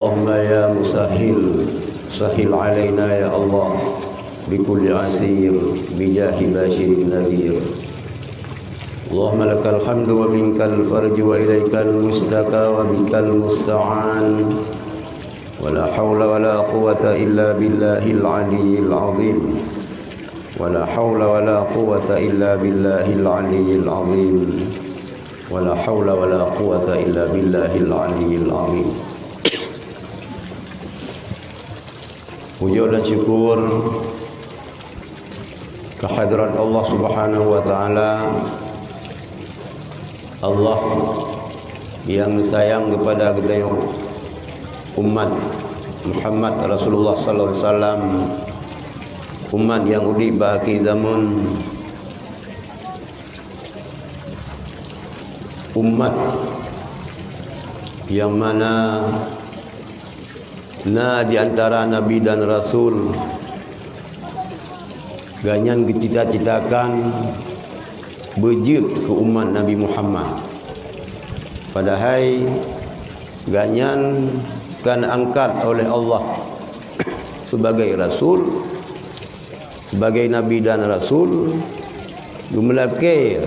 اللهم يا مسهل سهل علينا يا الله بكل عسير بجاه باشر النذير. اللهم لك الحمد ومنك الفرج وإليك المشتكى وبك المستعان ولا حول ولا قوة إلا بالله العلي العظيم ولا حول ولا قوة إلا بالله العلي العظيم ولا حول ولا قوة إلا بالله العلي العظيم. Puja dan syukur kehadirat Allah Subhanahu wa taala, Allah yang sayang kepada kita umat Muhammad Rasulullah sallallahu alaihi wasallam, umat yang udi bagi zaman, umat yang mana di antara Nabi dan Rasul ganyan dicita-citakan berjit ke umat Nabi Muhammad. Padahal ganyan kan angkat oleh Allah sebagai Rasul, sebagai Nabi dan Rasul, gemelake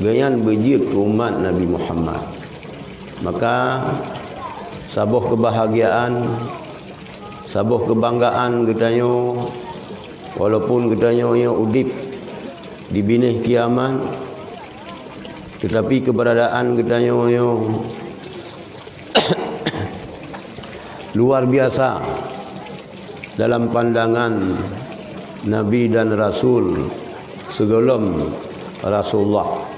ganyan berjit ke umat Nabi Muhammad. Maka sabuh kebahagiaan, sabuh kebanggaan getanyo, walaupun getanyo udip di binih kiamat, tetapi keberadaan getanyo luar biasa dalam pandangan Nabi dan Rasul sebelum Rasulullah.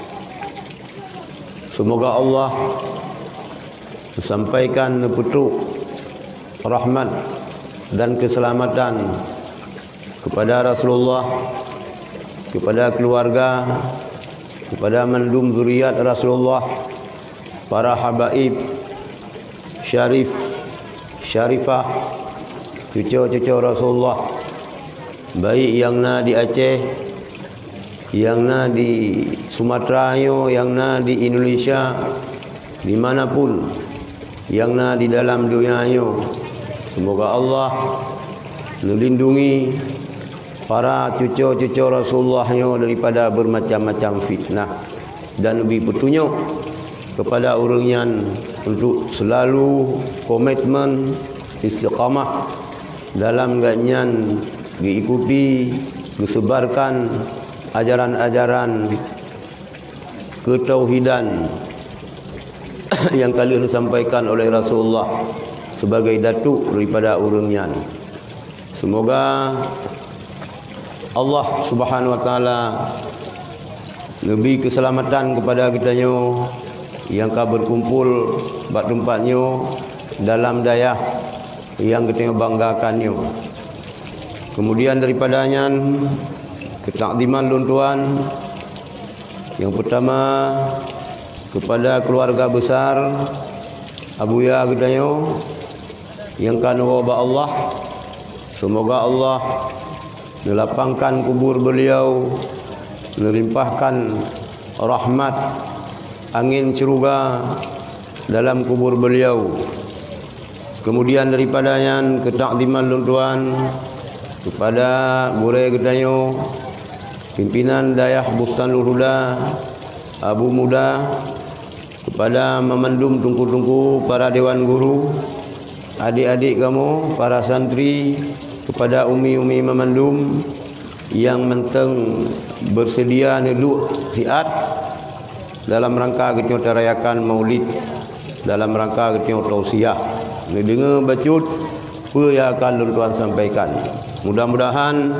Semoga Allah sampaikan petunjuk rahmat dan keselamatan kepada Rasulullah, kepada keluarga, kepada mandum zuriat Rasulullah, para habaib syarif syarifah, cucu-cucu Rasulullah, baik yang di Aceh, yang di Sumatera, yang di Indonesia, dimanapun yang di dalam dunia yo. Semoga Allah melindungi para cucu-cucu Rasulullah yo daripada bermacam-macam fitnah dan lebih petunjuk kepada orangnya untuk selalu komitmen istiqamah dalam ganyan diikuti disebarkan ajaran-ajaran ketauhidan yang kalian disampaikan oleh Rasulullah sebagai datuk daripada orangnya. Semoga Allah Subhanahu wa taala lebih keselamatan kepada kitanya yang ka berkumpul bak tempatnya dalam daya yang kita banggakannya. Kemudian daripadanya ketakdiman luntuan yang pertama kepada keluarga besar Abuya Gedayo yang kan wabah Allah. Semoga Allah melapangkan kubur beliau, melimpahkan rahmat angin ceruga dalam kubur beliau. Kemudian daripadanya ketakdiman luntuan kepada Burai Gedayo, pimpinan Dayah Bustanul Huda, Abu Muda, kepada memandum tungku-tungku para dewan guru, adik-adik kamu, para santri, kepada umi-umi memandum yang menteng bersedia neduk siat dalam rangka kita rayakan Maulid, dalam rangka kita tausiah. Ni dengar bacut apa yang akan tuan sampaikan. Mudah-mudahan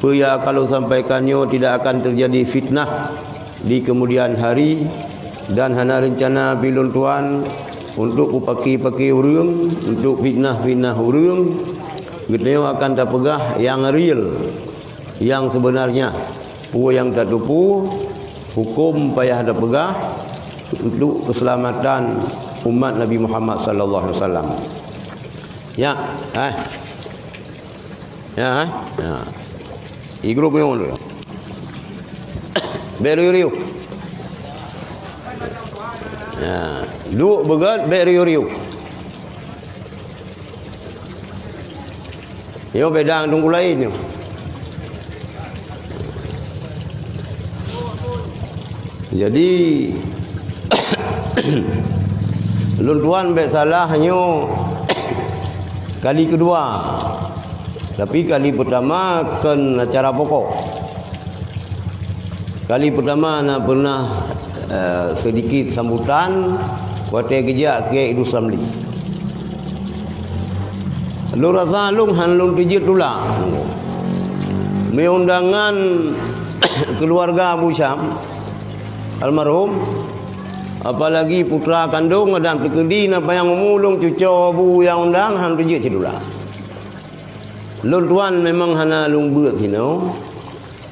apa yang akan sampaikannya tidak akan terjadi fitnah di kemudian hari, dan hana rencana bilun tuan untuk upaki-paki urang, untuk fitnah-fitnah urang, kita akan terpegah yang real, yang sebenarnya. Pu yang tak tupu, hukum payah terpegah untuk keselamatan umat Nabi Muhammad sallallahu alaihi wasallam. Ya, ya. I grup yang dulu. Beriu-riu. Ya, duk begat beriu-riu. Yo bedang tunggu lain yo. Jadi lun tuan baik salahnya kali kedua. Tapi kali pertama kan acara pokok. Kali pertama nak pernah sedikit sambutan waktu kerja ke Idul Samli. Lu rasa lung han lung tijit tulang. Me undangan keluarga Abu Syam almarhum, apalagi putra kandung dan perkedi apa yang memulung cucu Abu yang undang han tijit cedulah. Lung tuan memang hana lung buat sino.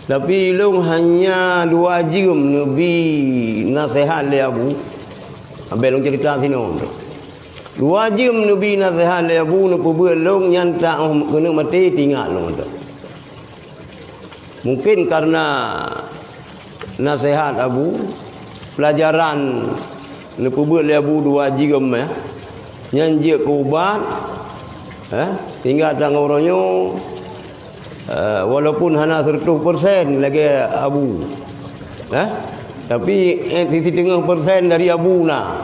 Tapi lung hanya 2 jam Nabi nasihat le Abu. Ambil lung cerita sino. 2 jam Nabi nasihat le Abu nak buat lung nyantak kena mati tinggal lung tu. Mungkin karena nasihat Abu, pelajaran nak buat le Abu 2 jam ya. Nyanjia ke ubat tinggal tak ngoronyo. Walaupun hanya 100% lagi Abu, tapi 30% dari Abu nak,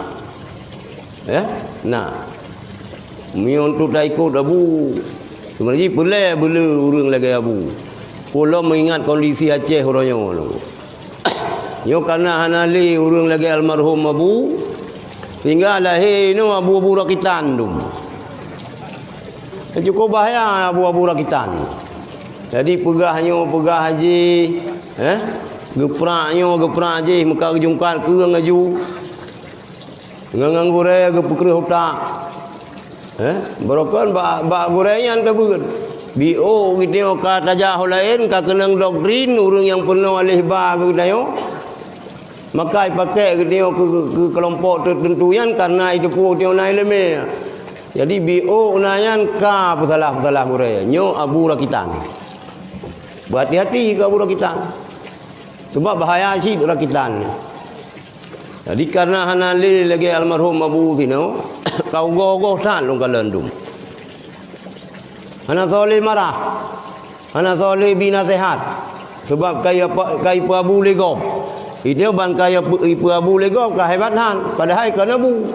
nak, untuk tak ikut Abu, sebenarnya boleh orang lagi Abu. Kalau mengingat kondisi Aceh orangnya, yo karena hanya li orang lagi almarhum Abu, sehingga lahir no Abu Rakitan tu, cukup bahaya Abu Rakitan. Jadi pegah haji, geprak haji, muka kejungkal ke ngaju, ngang gore gepukre otak, berokan bak gorenya anta beut. Bio gitu kata jauh lain, kata kenang doktrin orang yang penuh alih bah ke dayo, maka pakai gitu ke kelompok tertentu yang karena itu pun dia naik lemah. Jadi bio unayan ka putalah gore, nyo Abu Rakitan. Berhati-hati ke Abu Rakitan. Sebab bahaya sih Rakitan. Jadi karena hanali lagi almarhum Abu Tino, kau gogo san long kalendum. Hana soleh marah. Hana soleh binasehat. Sebab kaya Abu Legop. Itu ban kaya Abu Legop kehebatan padahal kan Abu.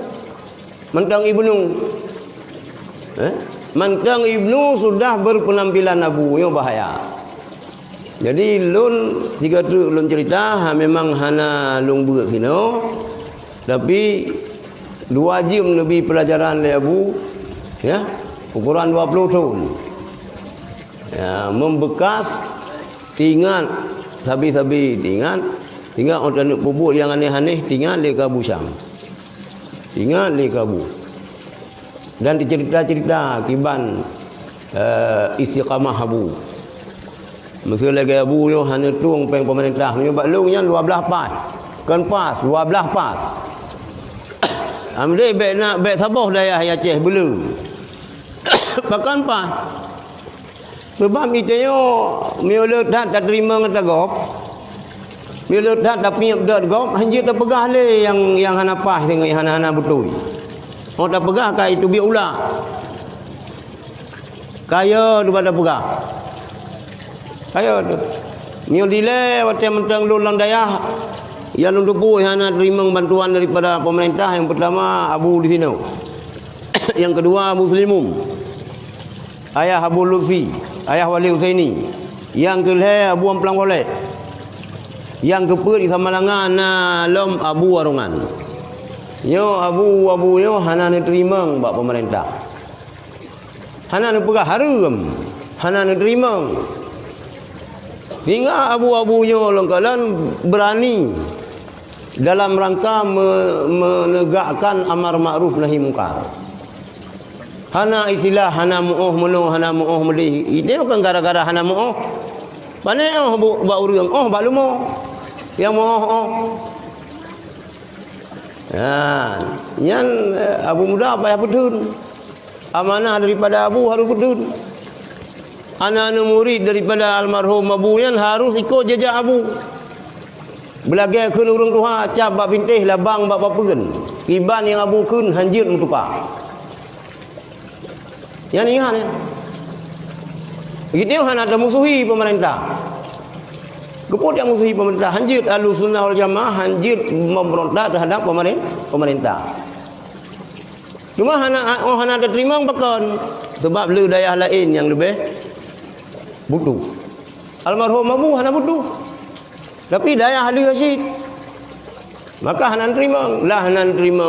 Mentang Ibnu. Mentang Ibnu sudah berpenampilan Abu, yang bahaya. Jadi lun jika tu lun cerita memang hana lung buat sino, tapi 2 jam lebih pelajaran le Abu, ya ukuran 20 tahun, ya membekas tinggal sabi-sabi tinggal orang nak buat yang aneh-aneh tinggal le Abu Syam, tinggal le Abu dan dicerita-cerita kiban istiqamah Abu. Masa lagi Abu yo hanya tung peng pemerintah ni baklungnya 12 pas. Kan pas 12 pas. Amde bek nak bek saboh daya Aceh belu. Pakan pas. Sebab itu yo miulut dah tak terima ngata gop. Miulut dah tak piap dak gop hanya tak pegah le yang hana pas dengan hana betul. Oh tak pegah kai itu biar ulah. Kaya daripada pegah. Ayo tu. Nyo dile waktu mentang lulang daya yang untuk hana terima bantuan daripada pemerintah. Yang pertama Abu di sini. Yang kedua Muslimum. Ayah Abu Lutfi, ayah Wali Husaini. Yang kelih Abu Amplang Golek. Yang keempat di Samalangan lom Abu Warungan. Yo Abu yo hana terima bak pemerintah. Hana pegah harum. Hana terima. Hingga abu-abunya lengkalan berani dalam rangka menegakkan amar ma'ruf nahi mungkar. Hana istilah hana mu'oh menuh, hana mu'oh melih. Ini bukan gara-gara hana mu'oh. Pane ba urang ba lumo. Yang mu'oh. Ya, yang Abu Muda payah pedun. Amanah daripada Abu harus pedun. Anak-anak murid daripada almarhum Abu yang harus ikut jejak Abu. Belagai ke urang tuha cap bak pintih labang bak papeun. Kiban yang Abu kun hanjir mutuka. Yang ingat ya. Gitu hana ada musuhi pemerintah. Keput yang musuhi pemerintah, hanjit Ahlussunnah wal Jamaah, hanjit memberontak terhadap pemerintah. Cuma hana ada terima bahkan sebab lu daya lain yang lebih butuh. Almarhum Abu hana butuh. Tapi daya ahli Rashid. Maka hana terima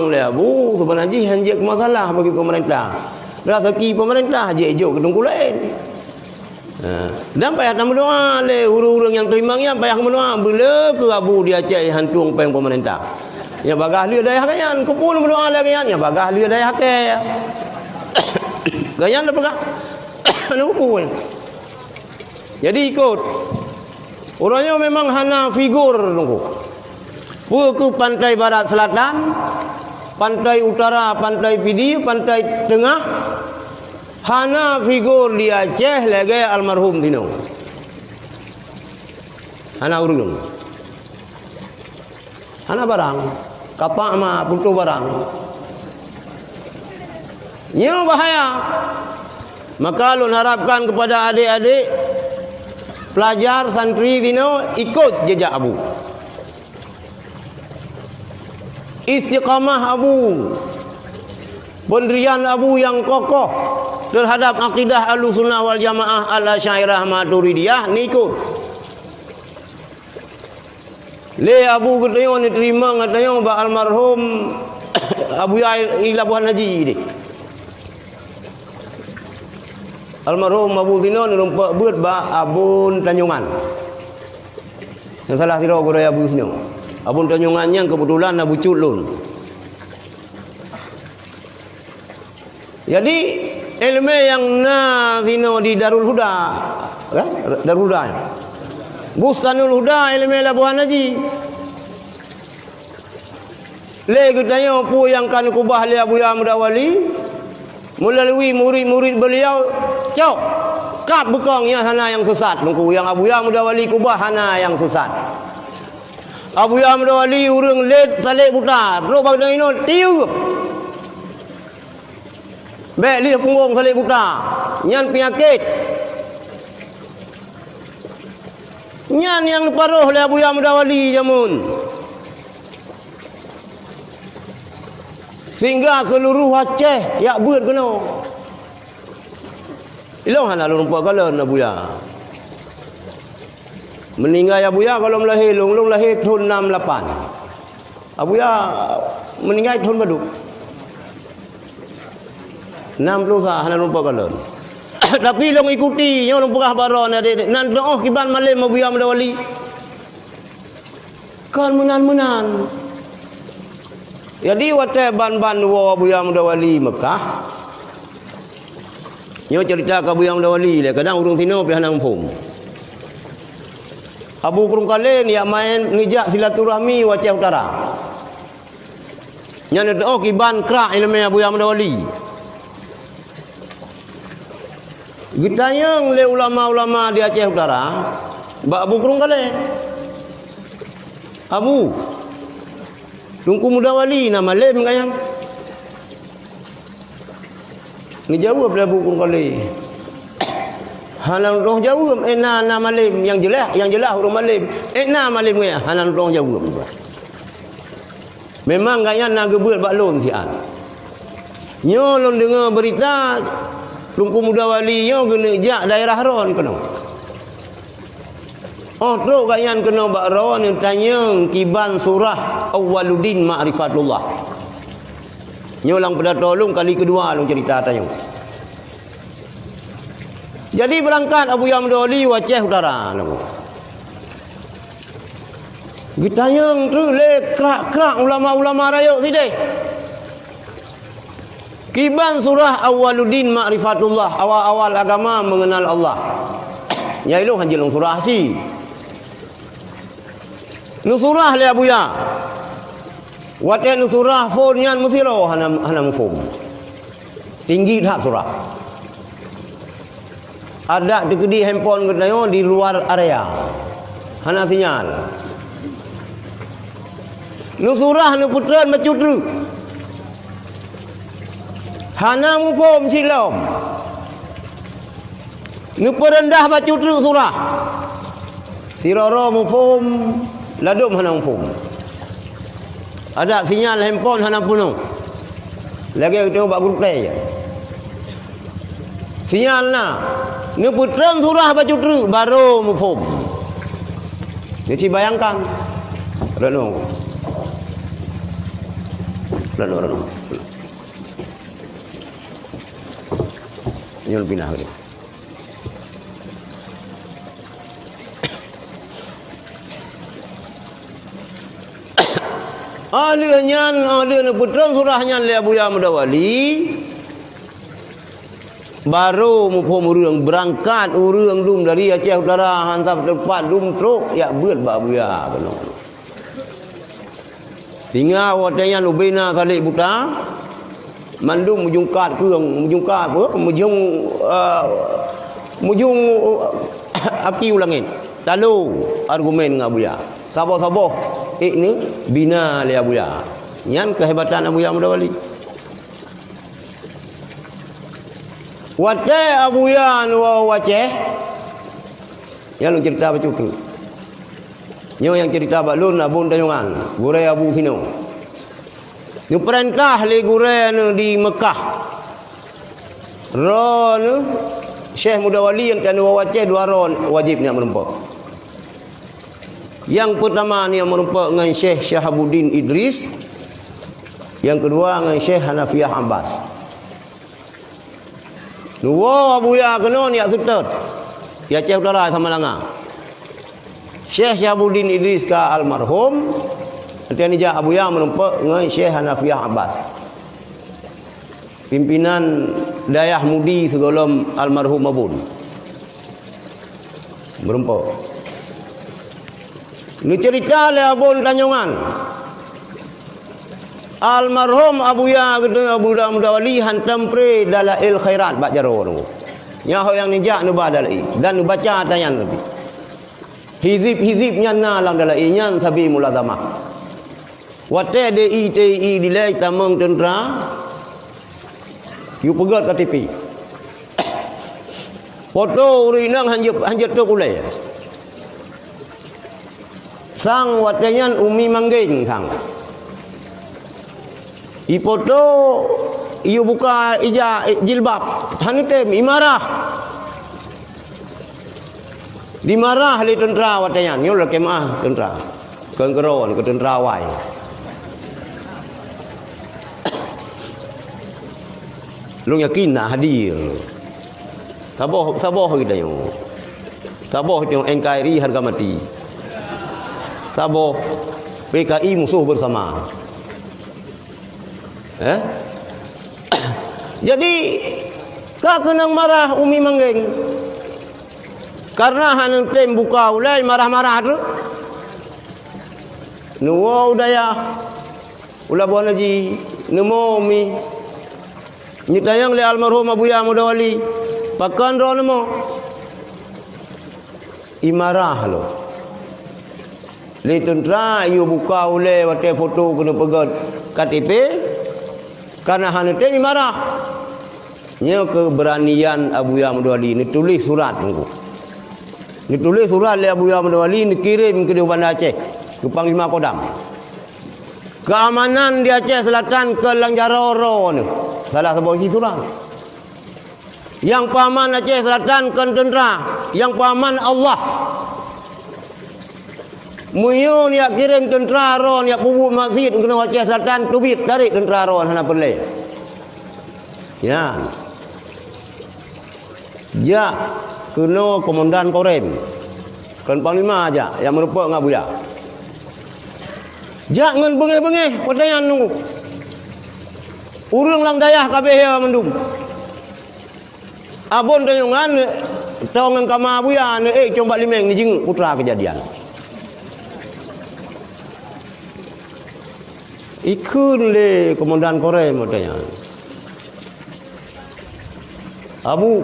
le Abu sebenarnya hanjit masalah bagi pemerintah. Rezeki pemerintah je ejok ke tungku lain. Dan payah nak berdoa le urang-urang yang terimangnya payah berdoa bila ke Abu dia cai hantung peng pemerintah. Ya bagah dia daya kayan kupul berdoa le kayan ya bagah dia daya ke. Kayan dah bagah. Nak kupul. Jadi ikut. Orangnya memang hana figur tunggu. Ke pantai barat selatan, pantai utara, pantai pidi, pantai tengah. Hana figur di Aceh lagi almarhum tino. Hana urung. Hana barang. Kapak ma putu barang. Nyo bahaya. Maka lu harapkan kepada adik-adik pelajar santri tino ikut jejak Abu. Istiqamah Abu. Pendirian Abu yang kokoh terhadap akidah Ahlussunnah wal Jamaah Al-Asy'ariyah Maturidiyah ni ikut. Le Abu katanya ni terima katanya ba almarhum Abu Yail Labuhan Haji ni. Almarhum Abu Tino ni rumpak beut ba Abun Tanjungan. Yang salah tiro guru Abu Sino. Abun Tanjungan yang kebetulan Abu Culun. Jadi ilmu yang nazino di Darul Huda, Darul Huda, Bustanul Huda ilmu Labuhan Haji. Le katanya apa yang kan kubah le Abu Ya Mudawali melalui murid-murid beliau, cok kap bekongnya hana yang sesat. Nungku yang Abu Ya Mudawali kubah hana yang sesat. Abu Ya Mudawali urang led salik buta, ro bagna ino tiup. Baik lihat punggung salik buta. Nyan penyakit. Nyan yang paruh oleh Abu Ya Mudawali jamun. Sehingga seluruh Aceh yak beut kena. Ilang hana lu rumpak kala Abu Ya. Meninggal Abu Ya kalau melahir long lahir tahun 68. Abu Ya meninggal tahun badu. 60 hana rumpak kala. Tapi long ikuti nyo long pegah baron adik nan doh kiban malam Abu Ya Mudawali. Kan menan-menan. Jadi wate ban-ban wa Abu Ya Mudawali Mekah. Nyo cerita ke Abu Ya Mudawali le kadang urung sino pi hanang pum. Abu kurung kalen ya main ngijak silaturahmi Aceh Utara. Nya doh kiban krak ilmu Abu Ya Mudawali. Gitayang le ulama-ulama di Aceh Utara, Mbak Abu kurung kale. Abu Tungku Mudawali nama lem kayang. Ni jawab dah Abu kurung kale. Halang dong jawab nama lem yang jelas huruf malim. Nama lem kaya halang dong jawab. Memang kaya nak gebeut bak lon sian. Nyo lon dengar berita Tungku Mudawali nyo kena jak daerah Ron kena. Oh teruk kayan kena bak Ron yang tanya kiban surah Awwaluddin Ma'rifatullah. Nyo lang pada tolong kali kedua long cerita tanya. Jadi berangkat Abu Ya Mudawali Aceh Utara namu. Gitayang tu le krak-krak ulama-ulama rayuk sideh. Kiban surah Awwaluddin Ma'rifatullah, awal-awal agama mengenal Allah. Nyailu hanjilung surah si. Nusurah le Abu Ya. Wate nusurah phone nyan musiro hanam phone. Tinggi tak surah. Ada di kedi handphone kedayo di luar area. Hana sinyal. Nusurah nu putran macudru. Hana mu phone silom. Nu perendah baca terus surah. Tirara mufum, ladum hana mufum. Ada sinyal handphone hana penuh. Lagi kita buat group play je. Sinyal na. Nu putrang surah baca terus baru mufum. Jadi bayangkan. Renung. Renung. Ini lebih nah. Alihnya alih putrang surahnya le Abuya Mudawali baru mufum urang berangkat urang dum dari Aceh Utara hantar tempat dum truk ya beut ba Abuya benar. Tinggal watanya lubina kali buta mandum mujungkat keung mujungkat apa mujung aki ulangin lalu argumen dengan Abuya sabar-sabar ni bina le Abuya nyan kehebatan Abuya Mudawali wate Abuya nu wace yang cerita baca tu nyo yang cerita balun abun dayungan gurai Abu Sino nu perintah le gurai nu di Mekah ron Syekh Mudawali yang kan wace dua ron wajibnya merempak. Yang pertama ni yang merempak dengan Syekh Syahabuddin Idris, yang kedua dengan Syekh Hanafiah Abbas. Dua Abuya kena ni setet ya Aceh Utara sama langa Syekh Syahabuddin Idris ka almarhum nanti ni jah Abuya merempak dengan Syekh Hanafiah Abbas, pimpinan dayah mudi segolom almarhum Abun merempak. Ni cerita le Abun Tanjungan almarhum Abuya kata Abu Mudawali hantam pre dalail khairat bak jaro tu nyaho yang nijak nu badalai dan nu baca tayan tapi hizib nya lang dalail nya tabi mulazamah wate DITI dilai tamang tentera yu pegat KTP foto urinang hanjat tu kulai sang watenya umi manggeng sang ipoto iu buka ija jilbab hanutem imarah dimarah li tentera watenya nyol kemah tentera kengkeron ke tentera wai lu yakin nak hadir saboh kita yo saboh tengok NKRI harga mati saboh PKI musuh bersama. Jadi kak kenang marah umi manggeng karena hanang klaim buka ulai marah-marah tu nuwa udaya ulah buan haji nemo umi nyitayang le almarhum Abuya Mudawali pakan ro nemo imarah lo le tentera you buka oleh wate foto kena pegat KTP karena hanya temi marah nya keberanian Abuya Mudawali ni tulis surat tunggu ni tulis surat le Abuya Mudawali ni kirim ke Bandar Aceh ke Panglima Kodam keamanan di Aceh Selatan ke Langjaroro ni salah sebuah isi surat yang paman Aceh Selatan ke tentera yang paman Allah Muyo ni kirim tentera ron yang pubu masjid kena Aceh Selatan tubit dari tentera ron hana perle. Ya. Ya kena komandan Korem. Kan panglima aja yang merupak dengan Abuya. Jangan bengeh-bengeh pertanyaan nunggu. Urang lang dayah kabeh ya mendum. Abon Tanjungan tawangan kama Abuya ne coba limeng ni jeng putra kejadian. Ikun le komandan Korem katanya. Abu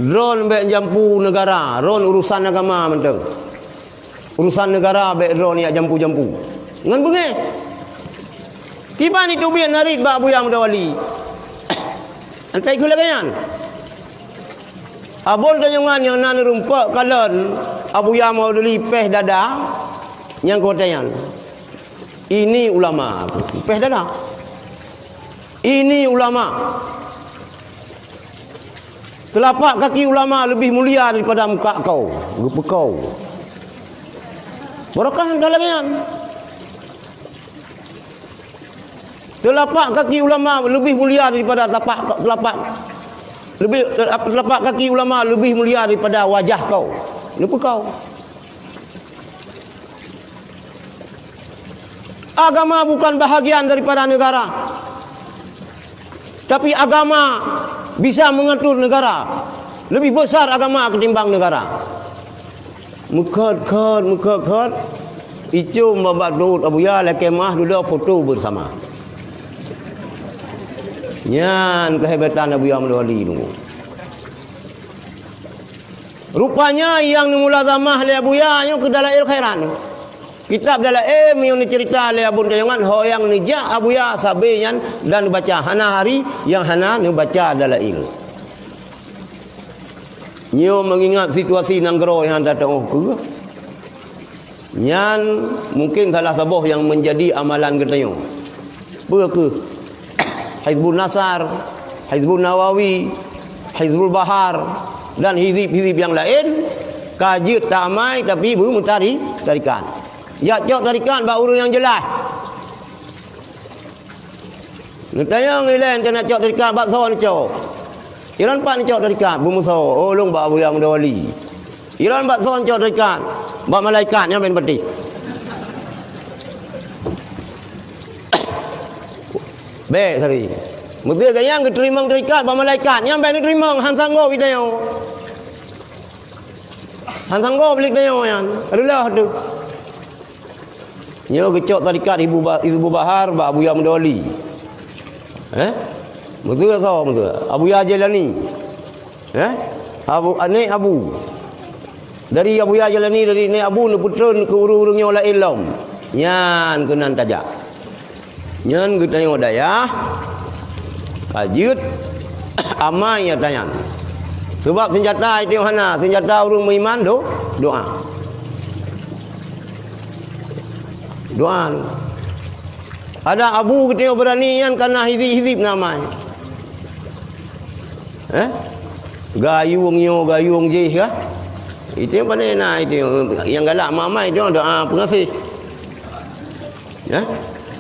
ron be jampu negara, ron urusan agama menteng. Urusan negara be ron ya jampu-jampu. Ngan bengeh. Kiban itu biar narik ba Abuya Mudawali. Antai kulagan. Abon tanyangan yang nan rumpak kalen Abu Ya mau lipeh dada yang kotayan. Ini ulama, lipeh dada. Ini ulama. Telapak kaki ulama lebih mulia daripada muka kau, rupa kau. Barakah dalangan. Telapak kaki ulama lebih mulia daripada telapak kaki ulama lebih mulia daripada wajah kau. Lupa kau. Agama bukan bahagian daripada negara. Tapi agama bisa mengatur negara. Lebih besar agama ketimbang negara. Mukat. Itu Bapak Daud Abu Ya kemah dulu foto bersama. Nyan kehebatan Abu Ya Wali dulu. Rupanya yang mulazamah le Abu Ya yang ke Dalail Khairan. Kitab Dalail yang cerita le Abu Dayangan ho yang nija Abu Ya sabeyan dan baca hana hari yang hana baca Dalail. Nyo mengingat situasi nanggro yang datang ke. Nyan mungkin salah sabuh yang menjadi amalan kita. Berke Hizbul Nasar, Hizbul Nawawi, Hizbul Bahar dan hizib-hizib yang lain kajut tak amai tapi belum tarikan. Ya cok tarikan baru yang jelas. Ngetayang ilen kena cok tarikan bakso ni cok. Iran pak ni cok tarikan bumuso olong ba Abu Ya Wali. Iran bakso cok tarikan ba malaikat yang main peti. Baik tadi. Mesti gayang keterima terikat ba malaikat yang baik terima han sanggo video. Han sanggo balik video yan. Adalah tu. Nyo kecok tarikat Ibu Bahar ba Abu Ya Wali. Mesti tahu mesti. Abu Ya Jalani. Abu. Dari Abu Ya Jalani dari Nek Abu nu putron ke urung-urungnya la ilm. Nyan kenan tajak. Nyan kita yang daya kajut amai ya tanya. Sebab senjata itu hana senjata urung beriman doa. Ada Abu kita berani yang karena hizib namanya. Gayung je kah? Itu yang pandai nak itu yang galak mamai itu doa pengasih.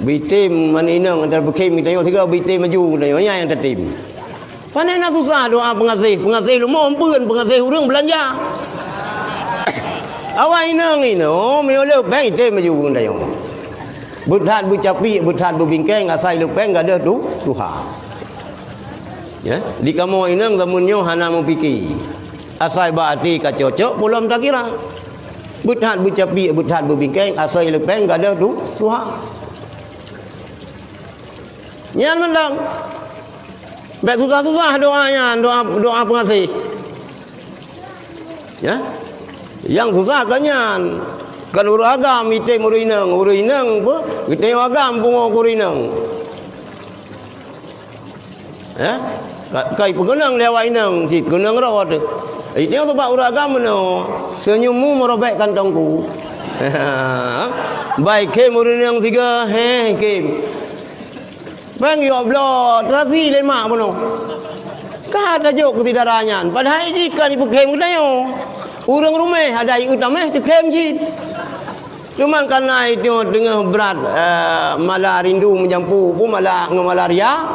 Bitim maninang antara bekim kita yang tiga bitim maju kita yang tertim. Pandai nak susah doa pengasih lu mau ampun pengasih orang belanja. Awak inang ino miolok bank itu maju kita yang. Budhat bucapi budhat bubingkeng asai lu peng gak ada Tuhan. Ya, di kamu inang zamunnya hana mau fikir. Asai baati ka cocok belum tak kira. Budhat bucapi budhat bubingkeng asai lu peng gak ada Tuhan. Nyan mendang. Baik susah-susah doanya, doa pengasih. Ya. Yang susah kanyan. Kan uru agam ite murinang apa? Ite agam bungo kurinang. Ya. Kai pengenang lewa inang, si kenang rawat. Itu yang sebab uru agam no. Senyummu merobek kantongku. Baik ke murinang tiga, ke. Bang yo blot rasi lema bono. Ka ada jok ketidaranyan. Padahal jika di pekem kita yo. Urang rumah ada yang utama dekem jid. Cuman karena itu dengan berat malah rindu menyampu pun malah malaria.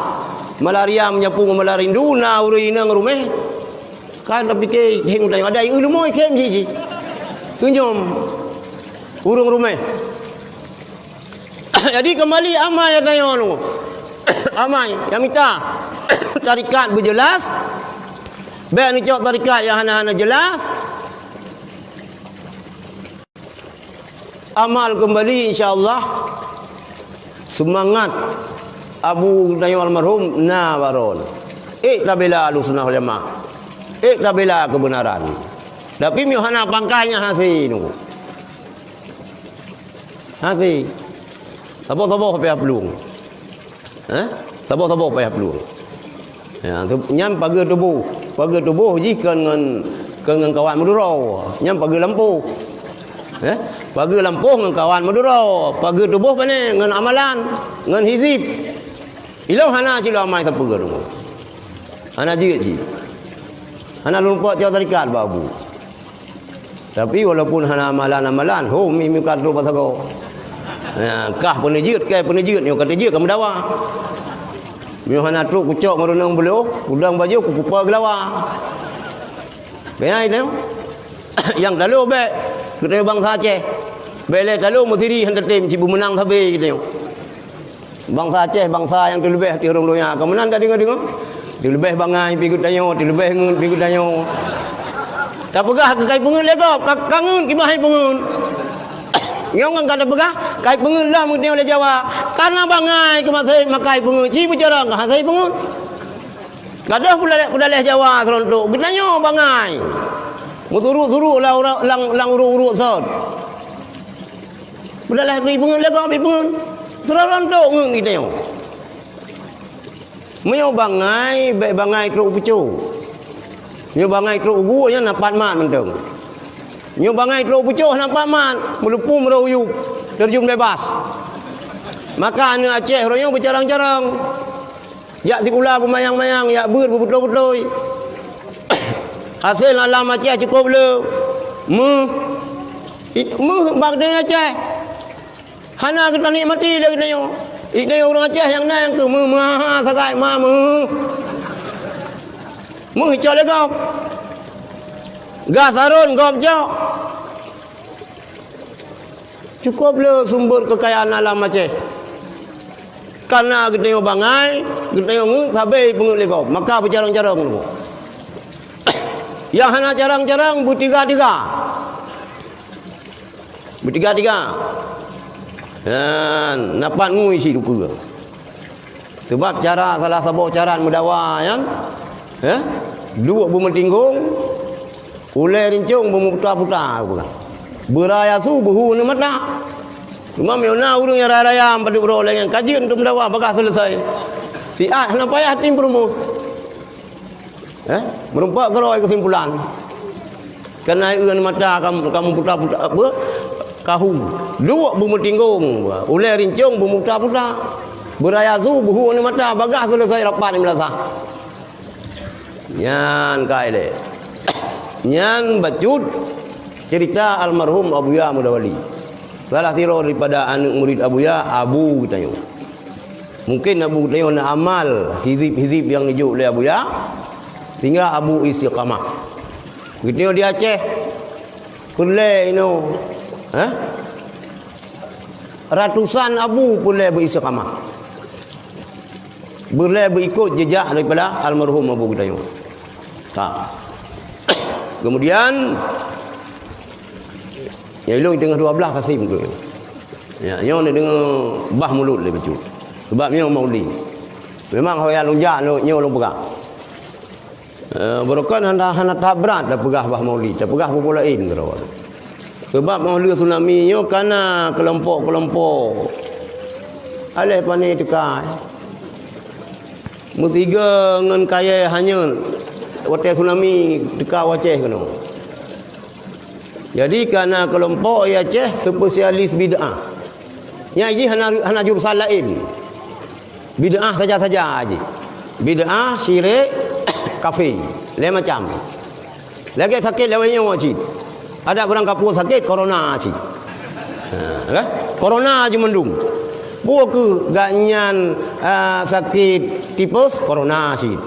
Malaria menyampu malah rindu na urang inang rumah. Kan tapi ke hing kita ada yang rumah kem jid. Tunjum urang rumah. Jadi kembali amai ya tayo nu. Amai yang minta tarikat berjelas. Baik ni cok tarikat yang hana-hana jelas. Amal kembali insya-Allah. Semangat Abu Dayo almarhum na baron. Tabela Ahlussunnah wal Jamaah. Tabela kebenaran. Tapi mi hana pangkainya hasi nu. Hasi. Tabo-tabo payah pelung. Tabo-tabo payah pelung. Ya, nyam pagar tubuh. pagi tubuh jika dengan kawan Madura nyam pagi lampu pagi lampu dengan kawan Madura pagi tubuh pane dengan amalan dengan hizib ilau hana cilo amai tak pagi tu hana juga ci hana lupa jauh tarikat babu tapi walaupun hana amalan mi kadro pasago kah penejut ni kata je kamu dawa mi hana tru kucok marunang beliau udang baju kupa gelawa beai tau yang dalu be kita bangsa Aceh bele dalu mutiri hendak tim cibu menang sabe gitu bangsa Aceh bangsa yang terlebih di orang dunia kemenan dah dengar dilebih bangai pigut danyo dilebih ngun pigut danyo tak pegah ke kai pengun lego kangun kibahai pengun nyong kan pegah kai pengun lah mungkin oleh Jawa karena bangai ke masai makai pengun ci bicara ke hasai pengun gadah pula leh Jawa serontok genanyo bangai musuru-suru lah lang uruk-uruk sod pula leh ni pengun lego pi pengun serontok ngung gitu meo bangai baik bangai truk pucu nyo bangai truk gua nya napat mat menteng nyo bangai truk pucu napat mat melupu meruyup terjun bebas maka anu Aceh royo bercarang-carang yak sikula bumayang-mayang yak ber betul-betul hasil alam Aceh cukup le bagdeng Aceh hana kita nikmati lagi nyo ini orang Aceh yang na yang tu maha sakai hijau legap gas arun gop jauh cukup le sumber kekayaan alam Aceh karena kita bangai kita ngung sabai pengut legap maka bercarang-carang yang hana carang-carang bertiga-tiga napat ngui si duka sebab cara salah satu cara mendawa kan dua bumetinggung ulai rincung bumeputar-putar beraya su buhu ni mata cuma meuna urang yang raya pada bro yang kajian untuk mendawa apakah selesai siat hana payah tim perumus merumpak geroi kesimpulan kena eun mata kamu putar-putar apa kahu dua bumetinggung ulai rincung bumeputar-putar beraya su buhu ni mata bagah selesai rapat ni melasa nyan kaile nyan bacut cerita almarhum Abuya Mudawali salah tiro daripada anak murid Abuya Abu katanya mungkin Abu katanya nak amal hizib yang dijuk oleh Abuya sehingga Abu istiqamah katanya di Aceh kulai ratusan Abu boleh beristiqamah boleh berikut jejak daripada almarhum Abu Gudayung. Tak. Kemudian ya ilung tengah 12 Kasim tu. Ya, yang ni dengar bah mulut le betul. Sebab dia mauli. Memang hoya lonjak nyo long pegah. Berokan hana tahap berat dah pegah bah mauli, dah pegah populain kerawa. Sebab mauli tsunami nyo kana kelompok-kelompok alih pani dekat Mutiga ngan kaya hanya hotel tsunami dekat Aceh kena. Jadi kerana kelompok Aceh spesialis bid'ah. Nya ji hana jurusan lain. Bid'ah saja-saja aja. Bid'ah, syirik, kafir. Lain macam. Lagi sakit lewatnya wajib. Ada orang kapur sakit corona aja. Corona aja mendung. Buku ganyan sakit tipes corona sih.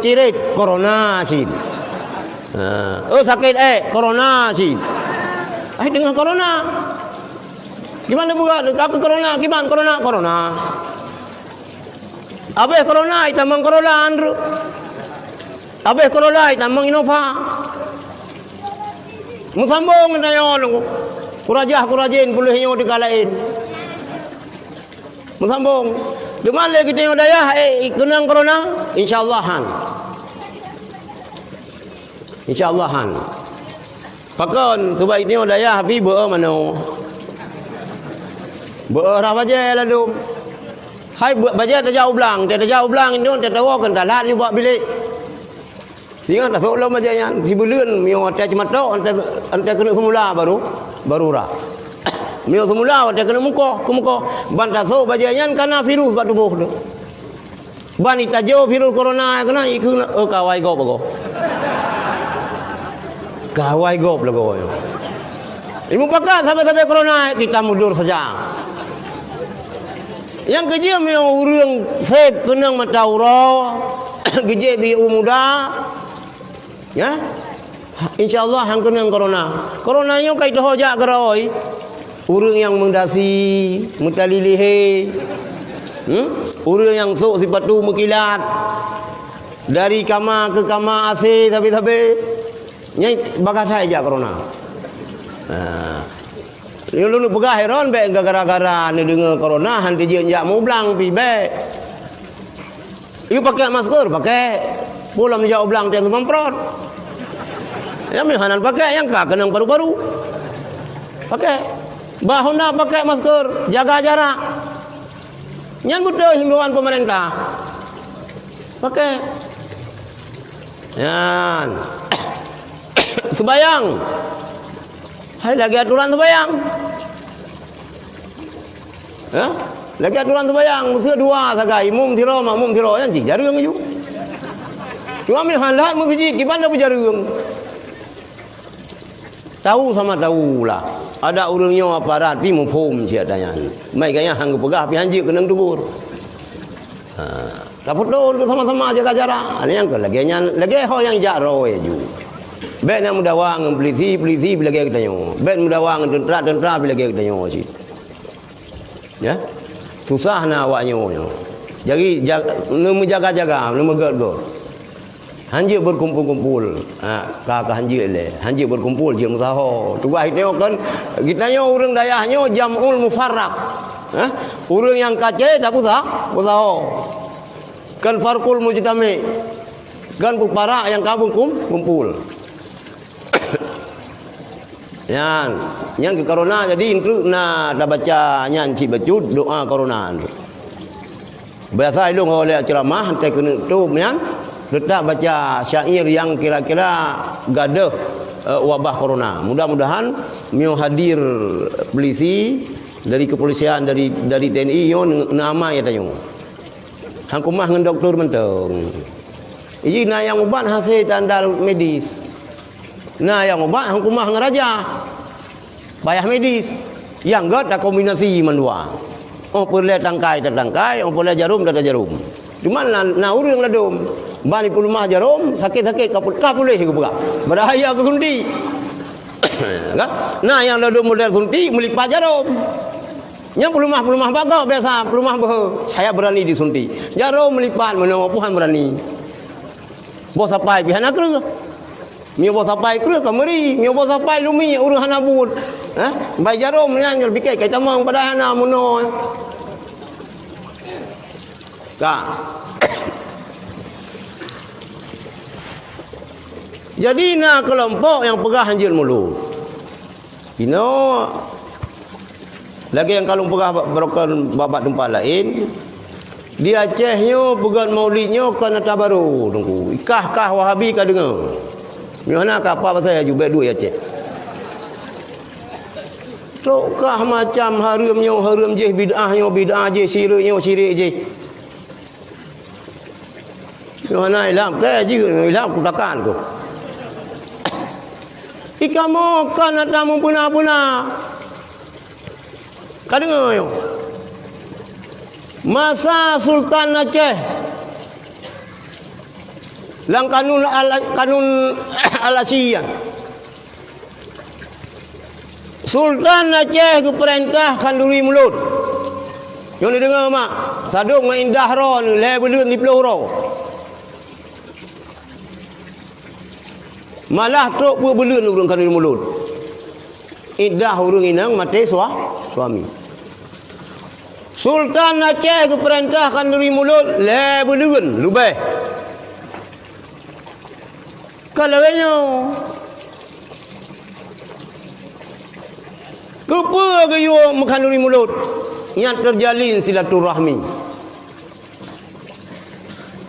Cirit corona sih. Sakit corona sih. Dengan corona. Gimana buat? Aku corona, gimana corona? Abe corona itamang corona andru. Abe corona itamang Innova. Musambung nayon. Kurajin bolehnya digalain. Musambung. Dengan lagi tengok daya kenang corona, insyaallah han. Insyaallah han. Pakon sebab ini daya habi beur mano. Beur baje lalu. Hai buat baje dah jauh belang, dah jauh belang ini dah tahu kan dah lat juga bilik. Ingat tak lo majayan si bulan mio ate cuma tau ante kena semula baru ra. Mio semula ate kena muka banta so bajayan karena virus bak tubuh tu. Ban itajo virus corona kena iku kawai go bago. Kawai go bago. Imu pakat sampai corona kita mundur saja. Yang kerja mio urang vape kenang matauro kerja BU muda. Ya. InsyaAllah hang kenang corona. Corona yang kait hojak geroi. Urang yang mendasi, mutalilihe. Urang yang sok sipatu mekilat. Dari kamar ke kamar AC sampai nyai bagas saja corona. Ni lu pegah heran baik gara-gara ni dengar corona hanti je jak mau blang pi baik. You pakai masker, pakai pulang jak blang teng semprot. Ya mihanan pakai yang ka kenang paru-paru. Pakai. Bahuna pakai masker, jaga jarak. Nyan betul himbauan pemerintah. Pakai. Yan. Sebayang. Hai lagi aturan sembahyang. Ya? Lagi aturan sembahyang, mesti dua sagai, mum tiro yang cik jarum ju. Cuma mi halat masjid gimana berjarum. Tahu sama tahu lah. Ada urangnya aparat pi mu pom cia dayan. Mai gaya hang pegah pi hanji kenang tubur. Dapat dulu sama-sama jaga jarak. Ada yang ke lagi ho yang jak roe ju. Ben yang mudawa ngam polisi bila kita nyo. Ben mudawa ngam tentera bila kita nyo si. Ya. Susah nak awak nyo. Jadi nemu jaga-jaga, nemu gad-gad. Hanji berkumpul-kumpul. Kakak hanji le. Hanji berkumpul je musaho. Tu baik tengok kan kita nyo urang dayah nyo jamul mufarraq. Urang yang kace tak usah musaho. Kan farqul mujtami. Kan pupara yang kabung kumpul. Yang ke corona jadi intru na dah baca nyanci bacut doa corona. Biasa itu oleh ceramah hantai kena tu yang letak baca syair yang kira-kira gaduh wabah corona. Mudah-mudahan mio hadir polisi dari kepolisian dari TNI yo nama ya tayo. Hang kumah ngan doktor menteng. Iji na yang ubat hasil tanda medis. Nah yang ubat hang kumah ngeraja. Bayar medis. Yang gad tak kombinasi mandua. Oh boleh tangkai, oh boleh jarum, jarum. Cuma na urang ladum. Bani pulmah jarum, sakit-sakit kapulih ke buka. Berbahaya ke sunti. Nah yang ladum model sunti melipat jarum. Yang pulmah bagak biasa, pulmah saya berani disunti. Jarum melipat mana puhan berani. Bos sapai pihan akru. Mio bos sapai kru kameri, mio bos sapai lumi urang hanabut. Bai jarum nya nyol pikir kai tamang pada hana muno. Ka. Jadi na kelompok yang pegah hanjil mulut. Ino lagi yang kalau pegah berokan babat tempat lain. Di Acehnya pegang maulidnya kan tabaru tunggu. Kah Wahabi ka dengar. Mana apa pasal juga dua Aceh. Tokah macam harum je bid'ah je syirik je. Mana ilam ke je ilam kutakan ko. Ikamo kan ada mumpuna-puna. Kadengar yo. Masa Sultan Aceh lang kanun al-Asiyah. Sultan Aceh ke perintah kanduri mulut. Yang ni dengar mak, sadung ngan indah ro ni le belun di peluh ro. Malah tok pu belun urang kanduri mulut. Indah urang inang mati suami. Sultan Aceh ke perintah kanduri mulut le belun lubeh. Kalawanya kepa gayo mekanduri mulut yang terjalin silaturahmi.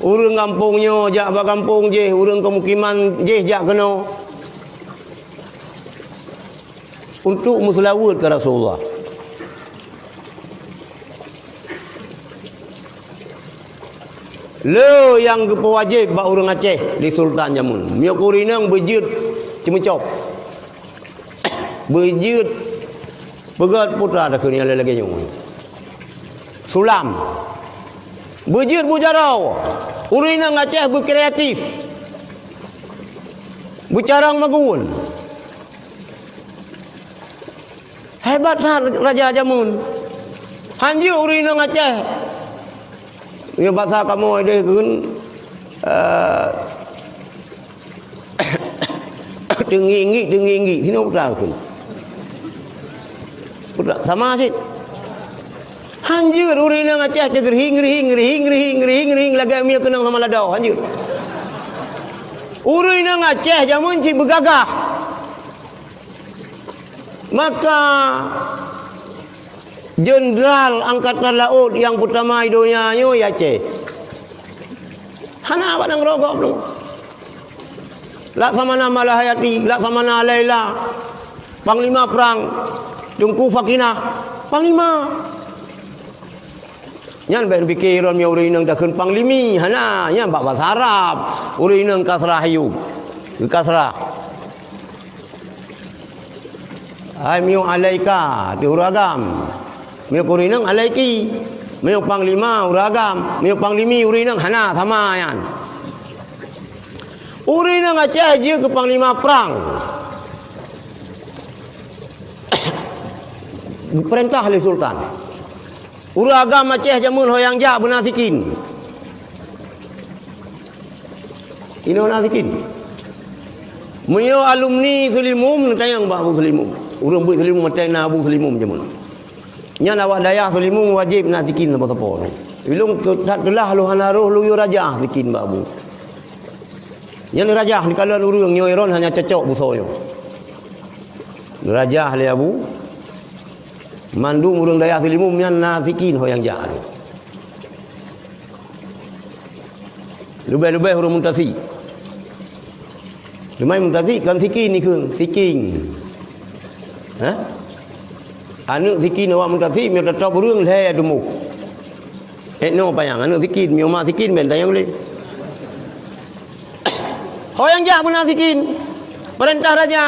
Urang kampungnya jak ba kampung je, urang kemukiman je jak kena. Untuk muslawat ke Rasulullah. Lo yang wajib bak urang Aceh di Sultan Jamun. Mio kurinang berjut cemecop. Berjut pegat putra dah kini ada lagi nyung. Sulam. Berjut bujarau. Urinang Aceh berkreatif. Bercarang magun. Hebat Raja Jamun. Hanju urinang Aceh. Ya bahasa kamu ada kan tinggi sini putra kan. Putra sama sih. Hanjur urinang Aceh dia gerhing lagi mi kenang sama ladau hanjur. Urinang Aceh Jamun si bergagah. Maka Jenderal Angkatan Laut yang pertama idonya ya Aceh. Hana apa nang rogok tu. Laksamana Malahayati, Laksamana Laila, Panglima Perang Tungku Fakinah, Panglima. Nyan bae pikiran mi urinang dah keun panglimi, hana nyan bak bahasa Arab. Urinang kasrah hayu. Kasrah. Hai miu alaika di uragam. Miu kurinang alaiki. Miu panglima uragam. Miu panglimi urinang hana sama yan. Urinang Aceh je ke panglima perang. Perintah oleh Sultan. Uragam Aceh Jamun hoyang jak benasikin. Ino nasikin. Miu alumni Selimum tayang ba Abu Selimum. Urang buat Selimum matai na Abu Selimum Jamun. Nya awak dayah Selimum wajib nak zikin apa-apa. Ilung telah lu hanaruh lu yu raja zikin ba Abu. Nya raja di kalan urang nyo iron hanya cocok busoyo. Raja le Abu. Mandung urang dayah Selimum nya na zikin hoyang ja. Lubai-lubai urang muntasi. Lumai muntasi kan zikin ni keung, ziking. Ha? Anu zikin awak muntasi mi tetap urang le demu. No payang anu zikin mi mak zikin ben tayang boleh. Hoyang jak benar zikin. Perintah raja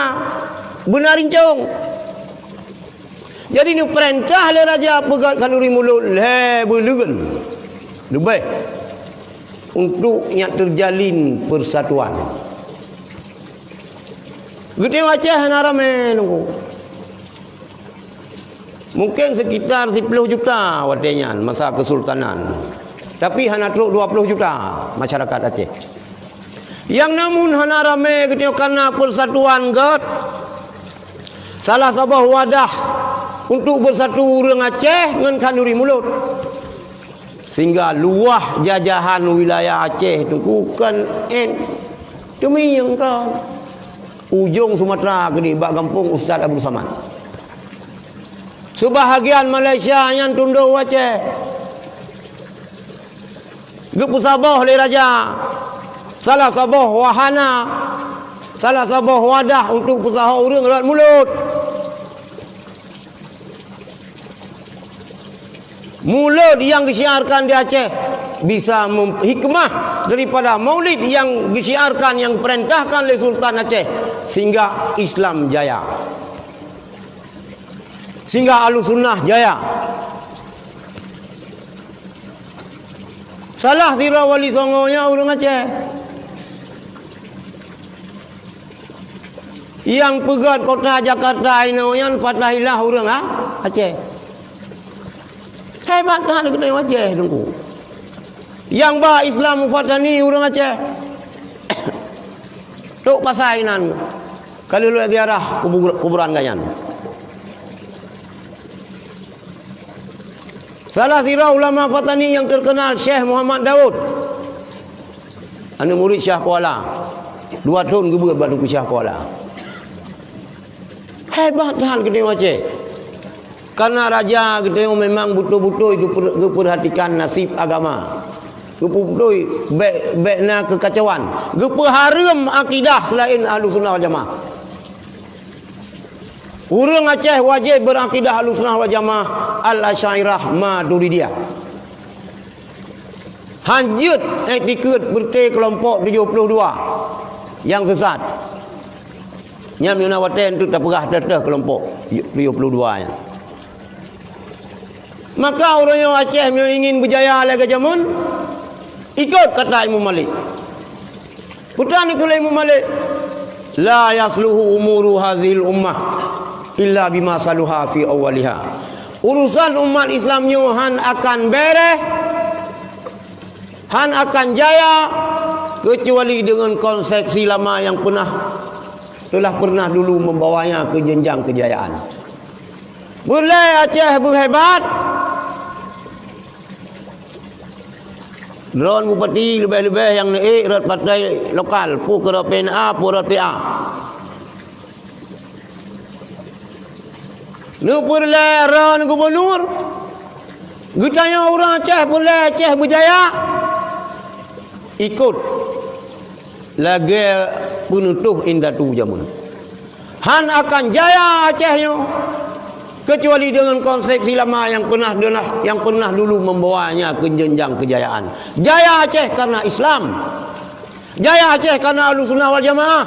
benar rincung. Jadi ni perintah le raja pegat kanuri mulut le belugan. Lebih untuk yang terjalin persatuan. Gede Aceh narame nunggu. Mungkin sekitar 10 juta wadenya masa kesultanan. Tapi hanya teruk 20 juta masyarakat Aceh. Yang namun hana rame gitu karena persatuan God. Salah sebuah wadah untuk bersatu urang Aceh dengan kanuri mulut. Sehingga luah jajahan wilayah Aceh itu bukan demi yang kau ujung Sumatera ke di bak kampung Ustaz Abu Saman. Sebahagian Malaysia yang tunduk Aceh. Gepu sabah le raja. Salah sabah wahana. Salah sabah wadah untuk usaha urang lewat mulut. Mulut yang disiarkan di Aceh bisa hikmah daripada maulid yang disiarkan yang diperintahkan oleh Sultan Aceh sehingga Islam jaya. Sehingga Ahlussunnah jaya. Salah tira wali songonya urang Aceh. Yang pegat kota Jakarta ini yang Fatahilah urang Aceh. Hebat dah kena Aceh tunggu. Yang bah Islam Fatani urang Aceh. Tok pasainan. Kalau lu ziarah kuburan gayan. Salah sira ulama Fatani yang terkenal Syekh Muhammad Daud. Anu murid Syah Kuala. 2 tahun gebet batu ku Syah Kuala. Hebat dah kena Aceh. Karena raja kita memang betul-betul perhatikan nasib agama. Gepudoi bekna kekacauan. Gepeharam akidah selain Ahlussunnah wal Jamaah. Urang Aceh wajib berakidah Ahlussunnah wal Jamaah Al-Asy'ariyah Maturidiyah. Hanjut etiket bertai kelompok 72 yang sesat. Nyam Yuna Waten tu tak perah datah kelompok 72 nya. Maka orang yang Aceh yang ingin berjaya lagi jamun ikut kata Imam Malik. Putan ikut Imam Malik. La yasluhu umuru hadhil ummah illa bima saluha fi awwaliha. Urusan umat Islamnya han akan beres, han akan jaya kecuali dengan konsepsi lama yang telah pernah dulu membawanya ke jenjang kejayaan. Boleh Aceh berhebat, drone bupati lebih-lebih yang naik rat partai lokal pu ke PNA pu rat PA. Nu purle ran gubernur. Gutanya orang Aceh boleh Aceh berjaya. Ikut lagi penutuh indatu jamun. Han akan jaya Acehnya kecuali dengan konsepsi lama yang pernah dulu membawanya ke jenjang kejayaan. Jaya Aceh karena Islam. Jaya Aceh karena Ahlussunnah wal Jamaah.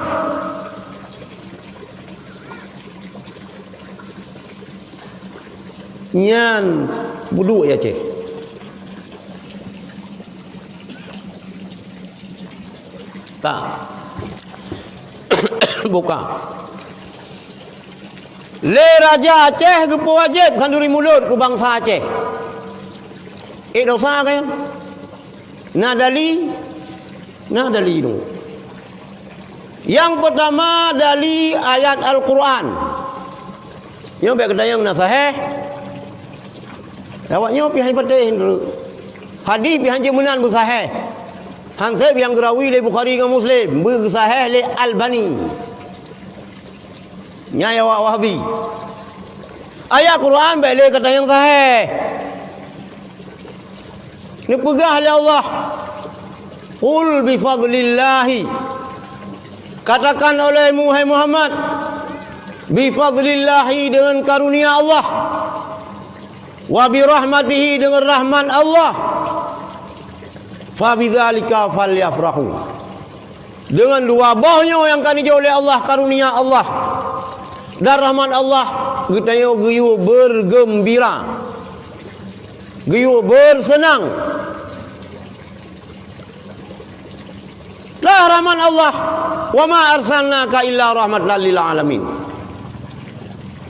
Nyan buduk ya Aceh. Tak. Buka. Le Raja Aceh kepo wajib kanduri mulut ke bangsa Aceh. Dosa kan? Nadali tu. Yang pertama dari ayat Al-Quran. Yang baik kata yang nasaheh. Lawaknya pihak patih dulu. Hadis pihak jemunan bersaheh. Hansib yang gerawi le Bukhari dengan Muslim, bersaheh le Albani. Nyaya Wahabi. Ayat Quran baik le kata yang sahih. Ni pegah oleh Allah. Qul bi fadlillahi. Katakan oleh Muhammad, bi fadlillahi dengan karunia Allah. Wa bi rahmatihi dengan rahmat Allah. Fa bidzalika falyafrahu. Dengan dua bahnya yang akan dijauh oleh Allah, karunia Allah dan rahmat Allah, kita geyu bergembira, geyu bersenang. Lah rahmat Allah, wa ma arsalnaka illa rahmatan lil alamin.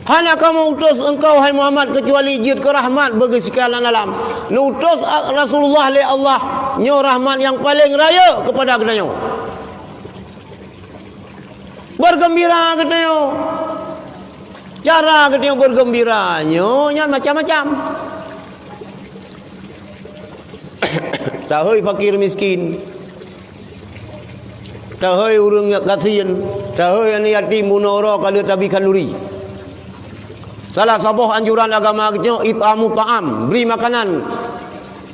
Hanya kamu utus engkau hai Muhammad kecuali jid ke rahmat bagi sekalian alam. Nu utus Rasulullah li Allah nyo rahmat yang paling raya kepada kita nyo. Bergembira kita nyo. Cara kita bergembira nyo nya macam-macam. Tahoi fakir miskin. Tahoi urang yang kasihan. Tahoi ani yatim munara kalau tabi kalori. Salah satu anjuran agama kita itamu ta'am, beri makanan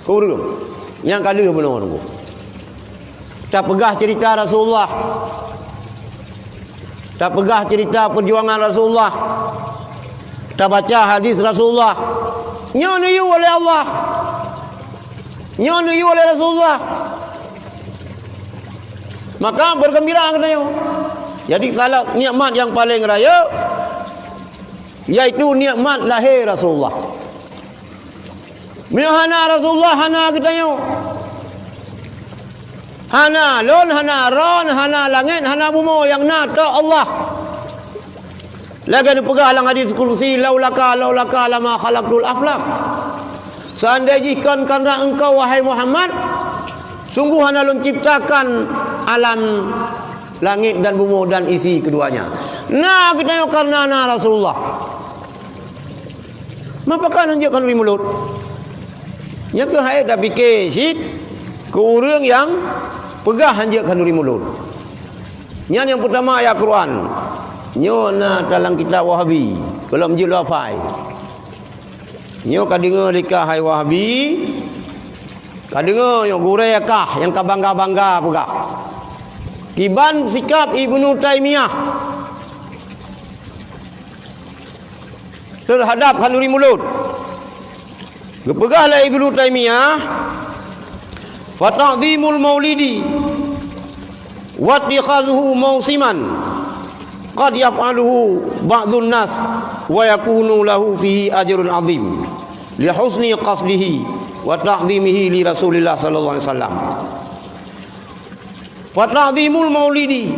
ke urang yang kali benar tu. Tak pegah cerita Rasulullah. Tak pegah cerita perjuangan Rasulullah. Tak baca hadis Rasulullah. Nyo niu oleh Allah. Nyo niu oleh Rasulullah. Maka bergembira katanya. Jadi kalau nikmat yang paling raya yaitu nikmat lahir Rasulullah. Hana Rasulullah, hana katanya. Hana lon, hana ron, hana langit, hana bumi yang nata Allah. Lagi dipegah dalam hadis kursi, laulaka lama khalaqtul aflaq. Seandainya jika karena engkau wahai Muhammad, sungguh hana lon ciptakan alam langit dan bumi dan isi keduanya. Nah kita karena Rasulullah. Mapakah nantikan dari mulut? Yang ke hai dah fikir syid ke orang yang pegah hanjakan dari mulut. Yang pertama ayat Quran. Nyona dalam kitab Wahabi. Kalau menjil wafai. Nyo kadinga likah hai Wahabi. Kau dengar yang gurai kah yang kau bangga-bangga pula. Kiban sikap Ibnu Taimiyah terhadap Kanuri Mulut. Gepegahlah Ibnu Taimiyah fa ta'zimul maulidi wa ittikhadhuhu mausiman qad yaf'aluhu ba'dun nas wa yakunu lahu fihi ajrun 'azim li husni qasdihi wa ta'zimihi li Rasulillah sallallahu alaihi wasallam. Fa ta'zimul maulidi,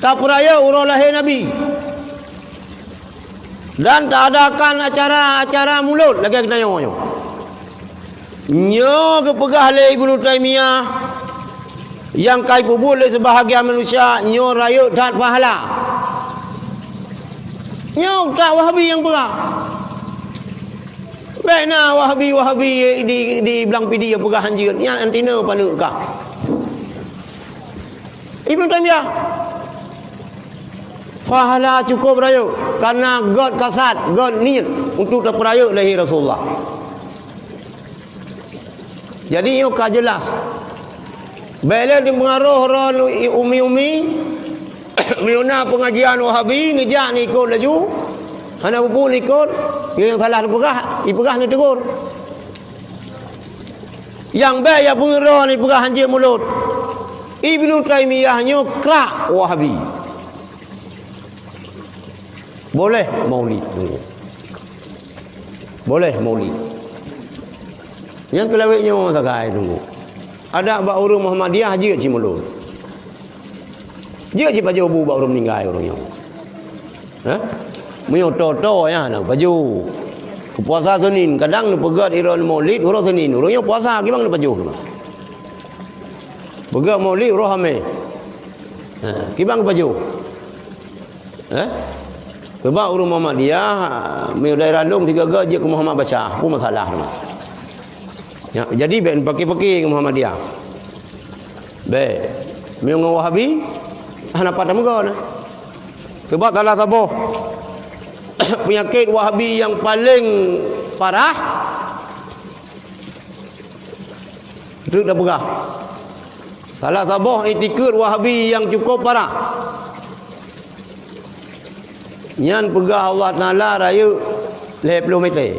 tak peraya urang lahir Nabi, dan tak adakan acara-acara mulut lagi kena nyo. Nyo kepegah le Ibnu Taimiyah yang kai pubul le sebahagian manusia nyo raya tak pahala. Nyo tak Wahabi yang berah. Baiklah Wahabi di belang pidi yang pegah anjir. Nya antina panuk kah. Ibnu Taimiyah pahala cukup raya karena God kasat, God niat untuk terperaya lahir Rasulullah. Jadi yo ka jelas. Bila di pengaruh ron umi-umi miuna pengajian Wahabi nejak ni ikut laju. Hana bubu ni ikut, yang salah dipegah ni tegur. Yang baik ya pengaruh ni pegah hanjir mulut. Ibnu Taimiyah nyokrak Wahabi. Boleh maulid. Boleh maulid. Yang kelawiknya orang sakai tunggu. Ada bak urang Muhammadiyah je ci mulut. Je ci baju bu bak urang meninggal orangnya. Ha? Menyo toto ya nak baju. Puasa Senin kadang nu pegat iron maulid urang Senin. Orangnya puasa gimana baju? Pegang maulid rohame. Kibang baju. Sebab urang Muhammadiyah meu daerah Long 3 je ke Muhammad baca, apa masalah tu. Ya, jadi ben pakai-pakai ke Muhammadiyah. Baik. Meu ngau Wahabi hana pada muga. Sebab salah taboh. Penyakit Wahabi yang paling parah itu dah pegah. Salah sabah itikad Wahabi yang cukup parah. Nyan pegah Allah Ta'ala raya 20 meter.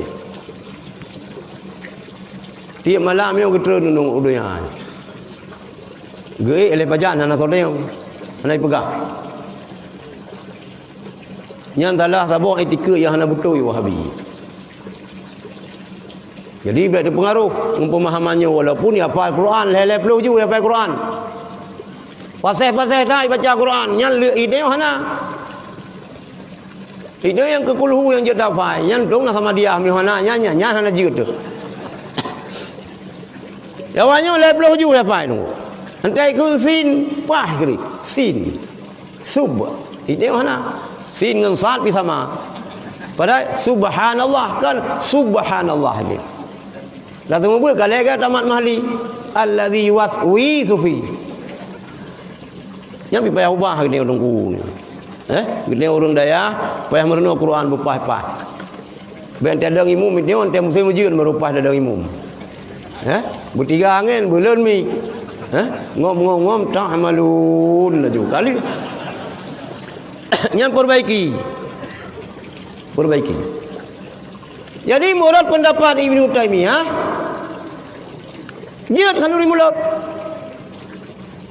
Tiap malam yang kita nunung udunya. Gei oleh pajan hana sodeng. Hana pegah. Nyan salah sabah itikad yang hana betul Wahabi. Jadi biar terpengaruh pemahamannya walaupun dia hafal Quran, leleh-leleh je hafal Quran. Pasal-pasal tak baca Quran, yang ide mana? Ide yang kekulhu yang dia hafal, yang dong sama dia mihana nya hana je tu. Jawanya leleh-leleh je hafal tu. Nanti ke sin pah kiri, sin. Sub. Ide mana? Sin dengan sad pi sama. Padahal subhanallah kan subhanallah ni. Dah tunggu pun kalau kan tamat mahli allazi waswisu fi. Yang payah ubah ni orang ku ni. Gede orang daya payah merenung Quran berpah-pah. Ben tiada imum ni on tem musim ujud merupah ada imum. Bertiga angin bulan mi. Ngom-ngom tak amalun laju kali. Yang perbaiki. Jadi murad pendapat Ibnu Taimiyah jihad Kanuri Mulut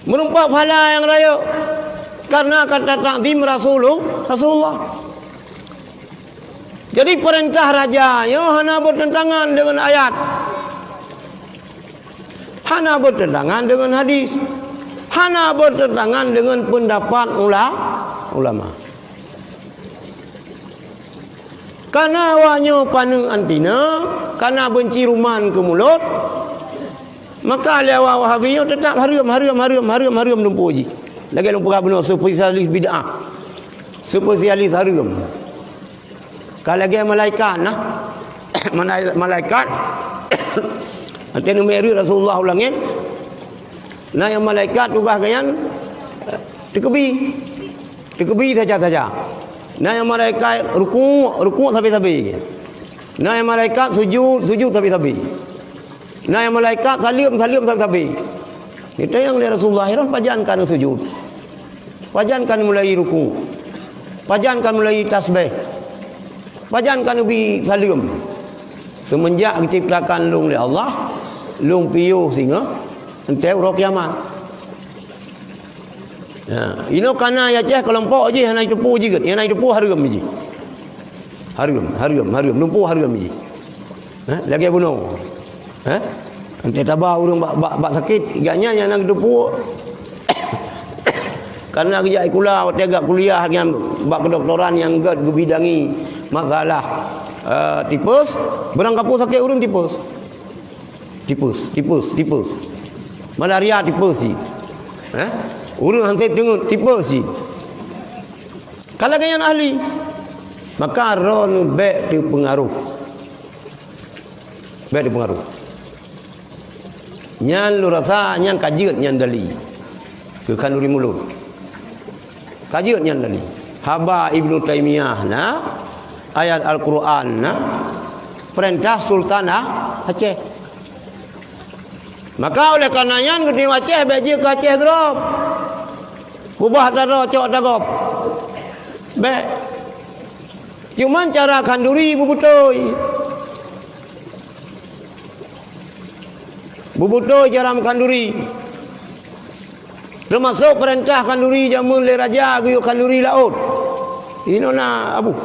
merumpak pahala yang raya karena kata takzim Rasulullah. Jadi perintah raja hana bertentangan dengan ayat, hana bertentangan dengan hadis, hana bertentangan dengan pendapat ulama. Karena awaknya panu antina, karena benci ruman ke mulut, maka awak Wahabi tetap harum numpu ji. Lagi lumpuh benar spesialis bid'ah. Spesialis harum. Kalau lagi malaikat nah. Malaikat antina meri Rasulullah ulangin. Nah yang malaikat tugas kayan Dikebi saja. Nah yang malaikat ruku sampai-sampai. Nah yang malaikat sujud sampai-sampai. Nah yang malaikat salim sampai. Kita yang lihat Rasulullah heran pajankan sujud. Pajankan mulai ruku. Pajankan mulai tasbih. Pajankan ubi salim. Semenjak diciptakan lung oleh Allah, lung piuh singa ente ro kiamat. Ya, ino kana ya ceh kelompok je naik tepu je yang naik tepu harum je. Harum lumpuh harum je. Ha lagi bunuh. Ha ente tabah urang bak sakit igaknya yang naik tepu. Karena kerja kula tegak kuliah yang bak kedoktoran yang gad bidangi masalah tipes, berangkapu sakit urang tipes. Malaria tipes si. Urang hangkep dengar tipes si. Kalau kalian ahli, maka ron baik tu pengaruh. Baik tu pengaruh. Nyan lu rasa nyan kajian nyan dali. Ke kanuri mulut. Kajian nyan dali. Haba Ibnu Taimiyah na ayat Al-Quran na perintah Sultanah Aceh. Maka oleh karenanya gede Aceh beje ke Aceh grop. Kubah taro cok dagop. Be. Cuman cara kanduri bubutoy. Bubutoy cara kanduri. Termasuk perintah kanduri jamun le raja guyuk kanduri laut. Ino na abu.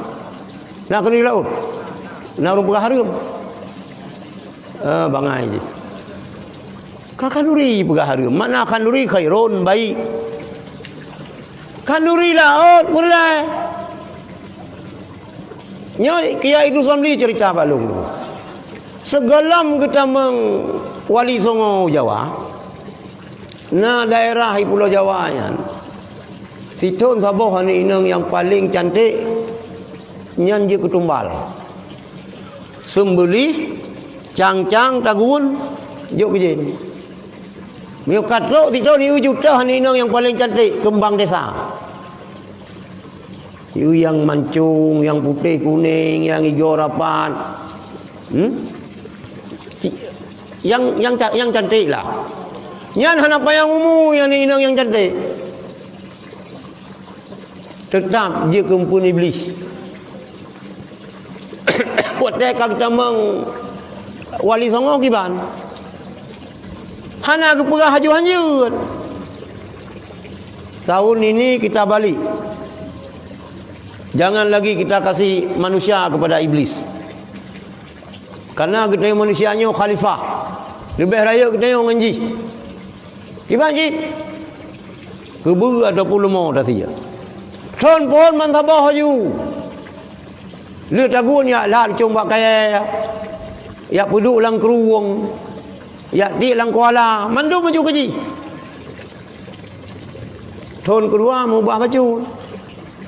Na kanduri laut. Na urang harum. Bangai je. Kanduri harum. Mana kanduri khairun baik. Kanduri laut boleh. Nya Kiai Idrus Ramli cerita balung. Segalam kita wali Songo Jawa. Nah daerah Pulau Jawa nya. Siton saboh ni inang yang paling cantik nyan je ketumbal. Sembelih cang-cang tagun juk kejin. Mio katrok siton ni juta ni inang yang paling cantik kembang desa. Yang mancung, yang putih kuning, yang hijau rapat. Yang cantik lah. Nyan hana payang umu yang ni inang yang cantik. Tetap dia kumpul iblis. Buat dia kata wali Songo kiban. Hana keperah haju hanjut. Tahun ini kita balik. Jangan lagi kita kasih manusia kepada iblis. Karena kita manusianya khalifah. Lebih raya kita yang ngaji. Kiban ji? Kebu ada puluh dah saja. Son pohon mantabah haju. Lu tagun ya lah cuma kaya ya puduk lang keruang. Ya di lang kuala, mandum maju kaji. Tahun kedua mau buat baju.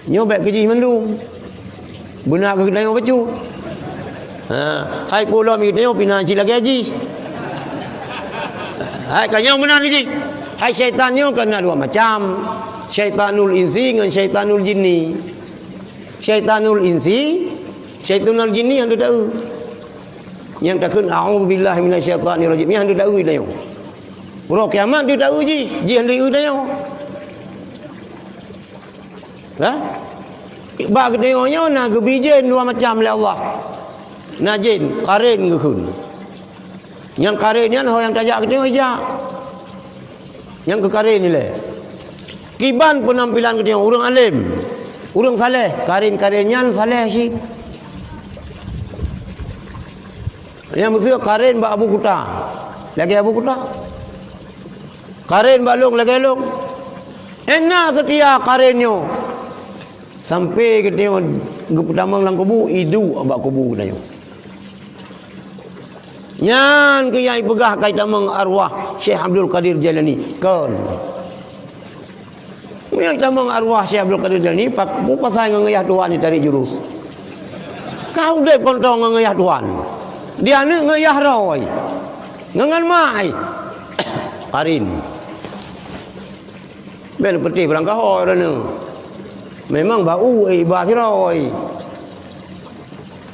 Nyobek kerja mendung. Benar ke tengok baju. Hai pula mi tengok pina cik lagi haji. Hai kanyang benar ni. Hai syaitan ni kena dua macam. Syaitanul insi dengan syaitanul jinni. Syaitanul insi, syaitanul jinni yang tu tahu. Yang takun a'udzubillahi minasyaitanirrajim. Yang tu tahu dia. Pura kiamat dia tahu ji. Ji hendak dia. Lah, bak kedeonya na gebijin dua macam oleh Allah. Najin, karin ngekun. Yang karin ni yang tajak kedeo ajak. Yang ke karin ni le. Kiban penampilan kedeo urang alim. Urang saleh, karin-karinnya saleh sih. Yang mesti karin bak Abu Kuta. Lagi Abu Kuta. Karin balung lagi long. Enak setia karinnya. Sampai ke dia pertama lang kubu idu abak kubu dayo. Nyan ke yang pegah kaitan meng arwah Syekh Abdul Qadir Jailani. Kon. Yang tamang arwah Syekh Abdul Qadir Jailani pak bu pasal ngayah Tuhan ni tarik jurus. Kau dek kontong ngayah Tuhan. Dia ni ngayah roy. Ngangan mai. Karin. Ben peti berangkah orang ni. Memang bau batiroi.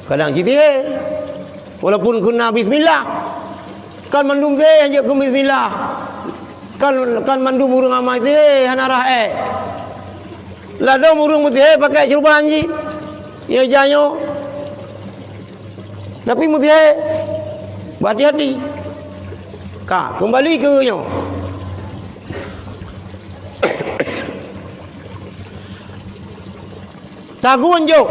Kadang cerita walaupun kena bismillah. Kan mandum ze hanya ke bismillah. Kan mandum urang amai ze hanarah lah dong urang mesti pakai curban ji. Ya janyo. Tapi mesti berhati-hati. Kembali ke nyo. Tagun jo.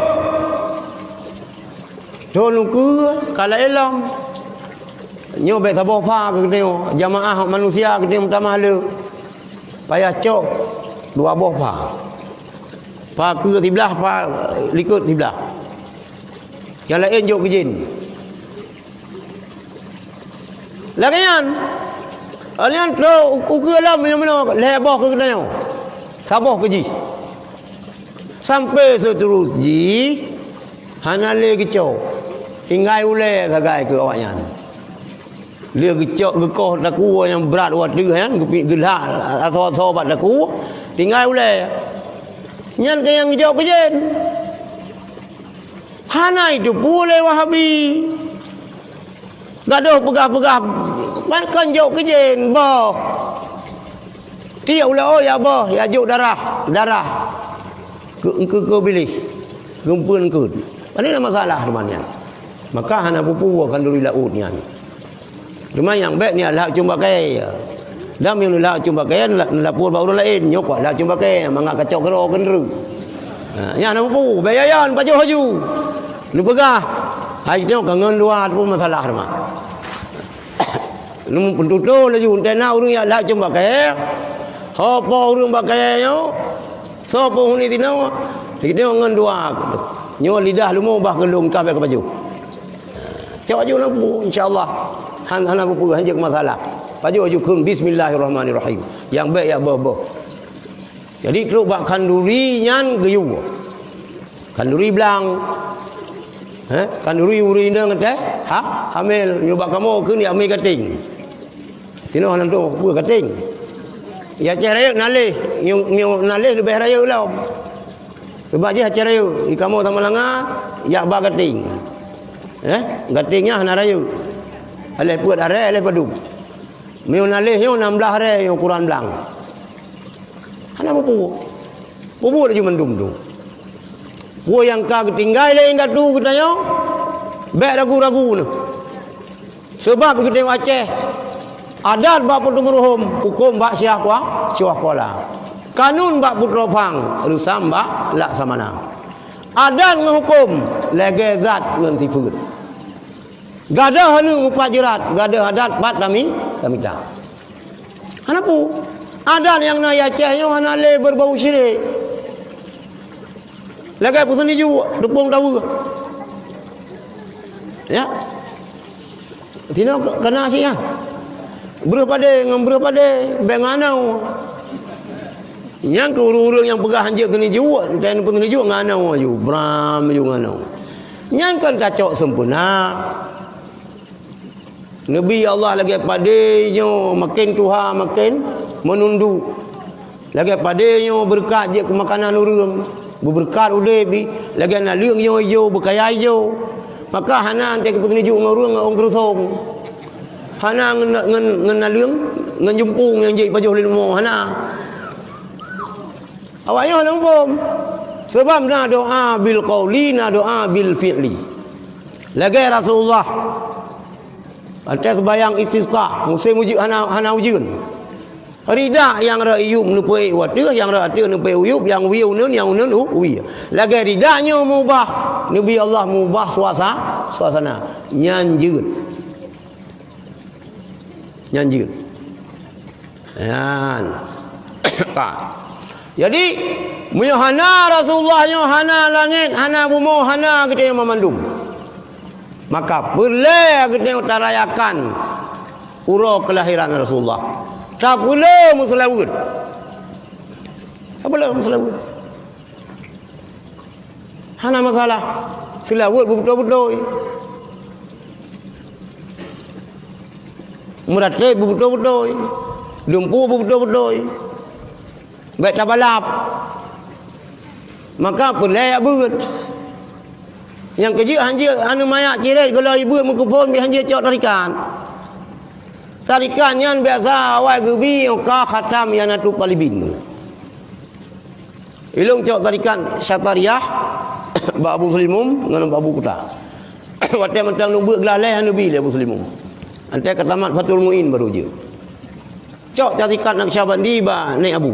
Tolong ke kalau elam. Nyo bet taboh pa ke nyo jamaah manusia ke nyo mahala. Payah cok dua boh pa. Pa ke tiblah pa likut tiblah. Kalau enjok ke jin. Lagian alian tro ukur alam yang mana lebah ke nyo. Saboh ke ji. Sampai seterusnya hanale kecau tinggal ule sagai ke awaknya dia kecau gekoh daku yang berat waktu kan gelak atau sobat daku tinggal ule nyan ke yang kecau kejen hana itu boleh wahabi gaduh pegah-pegah kan jauh kejen boh dia ule oh ya boh ya juk darah ke pilih gempun ke ini ada masalah temannya maka hana pupu akan dulu lautnya cuma yang baik ni lah cuma pakai dah yang lah cuma pakai lapor baru lain nyok lah cuma pakai mangak kacau kero kendru ya hana pupu bayayan baju haju lu pegah hai tengok kangen luar pun masalah teman lu pentutu laju tena urang ya lah cuma pakai apa urang pakai yo sopo huni tino kita ngan dua nyo lidah lu mau bah gelung kabeh ke baju cak baju lampu insyaallah hana pupu hanjek masalah baju kun bismillahirrahmanirrahim yang baik ya boh jadi teruk bak kanduri nyan geyu kanduri blang kanduri uri ndang teh hamil nyoba kamu keun ya mi kating tino hanan tu bu kating ya ceraya nalih nyong nalih lebih raya ulau sebab je ceraya kamu sama langa ya ba gating gatingnya hana raya alih puat are alih padu meu nalih yo 16 are yo Quran blang hana pupu dah cuma mendum tu wo yang ka ketinggal lain datu kita yo bek ragu-ragu sebab kita tengok Aceh adat bak putu meruhum hukum bak syah kuala kanun bak putra pang rusam bak laksamana adat ngehukum lege zat ngan sifut gada hanu upajirat gada adat bat tamita hanapu adat yang na Aceh yo hana le berbau syirik lege putun ju depung tahu ya tino kena sih ya berapa de benganau yang ke urang yang pegah hanjek kini juga dan pun kini juga nganau aju bram ju nganau yang kan kacok sempurna Nabi Allah lagi padenyo makin tuha makin menunduk lagi padenyo berkat je ke makanan urang berberkat udebi lagi ana leung yo yo berkaya yo maka hana ante ke kini juga ngurang ong krusong hana ngen leung ngen jumpung yang jadi pajuh limo hana awaknya hana umpam sebab na doa bil qauli na doa bil fi'li lagi Rasulullah atas bayang istisqa musim uji hana ujun rida yang rayub nupai wadah yang rada nupai uyub yang wiunun yang unun uwi lagi ridanya mubah Nabi Allah mubah suasana nyanjut nyanjir yan jadi muhana Rasulullah hana langit hana bumi hana kita yang memandum maka boleh kita utarayakan uro kelahiran Rasulullah tak boleh muslawud hana masalah selawud betul-betul murat ke betul-betul lumpuh betul-betul baik tak balap maka pelai abut yang kecil hanjir anu mayak ciret kalau ibu mengkupon bi hanjir cok tarikan tarikannya biasa awal gebi ka khatam yanatu talibin. Ilung cok tarikan Syatariyah ba Abu Muslimum ngan Abu Kuta. Wate mentang nu beuk laleh anu bi Abu Muslimum. Ante katamat Fatul Muin baru je. Cok tarikan Naqsyabandi ba naik Abu.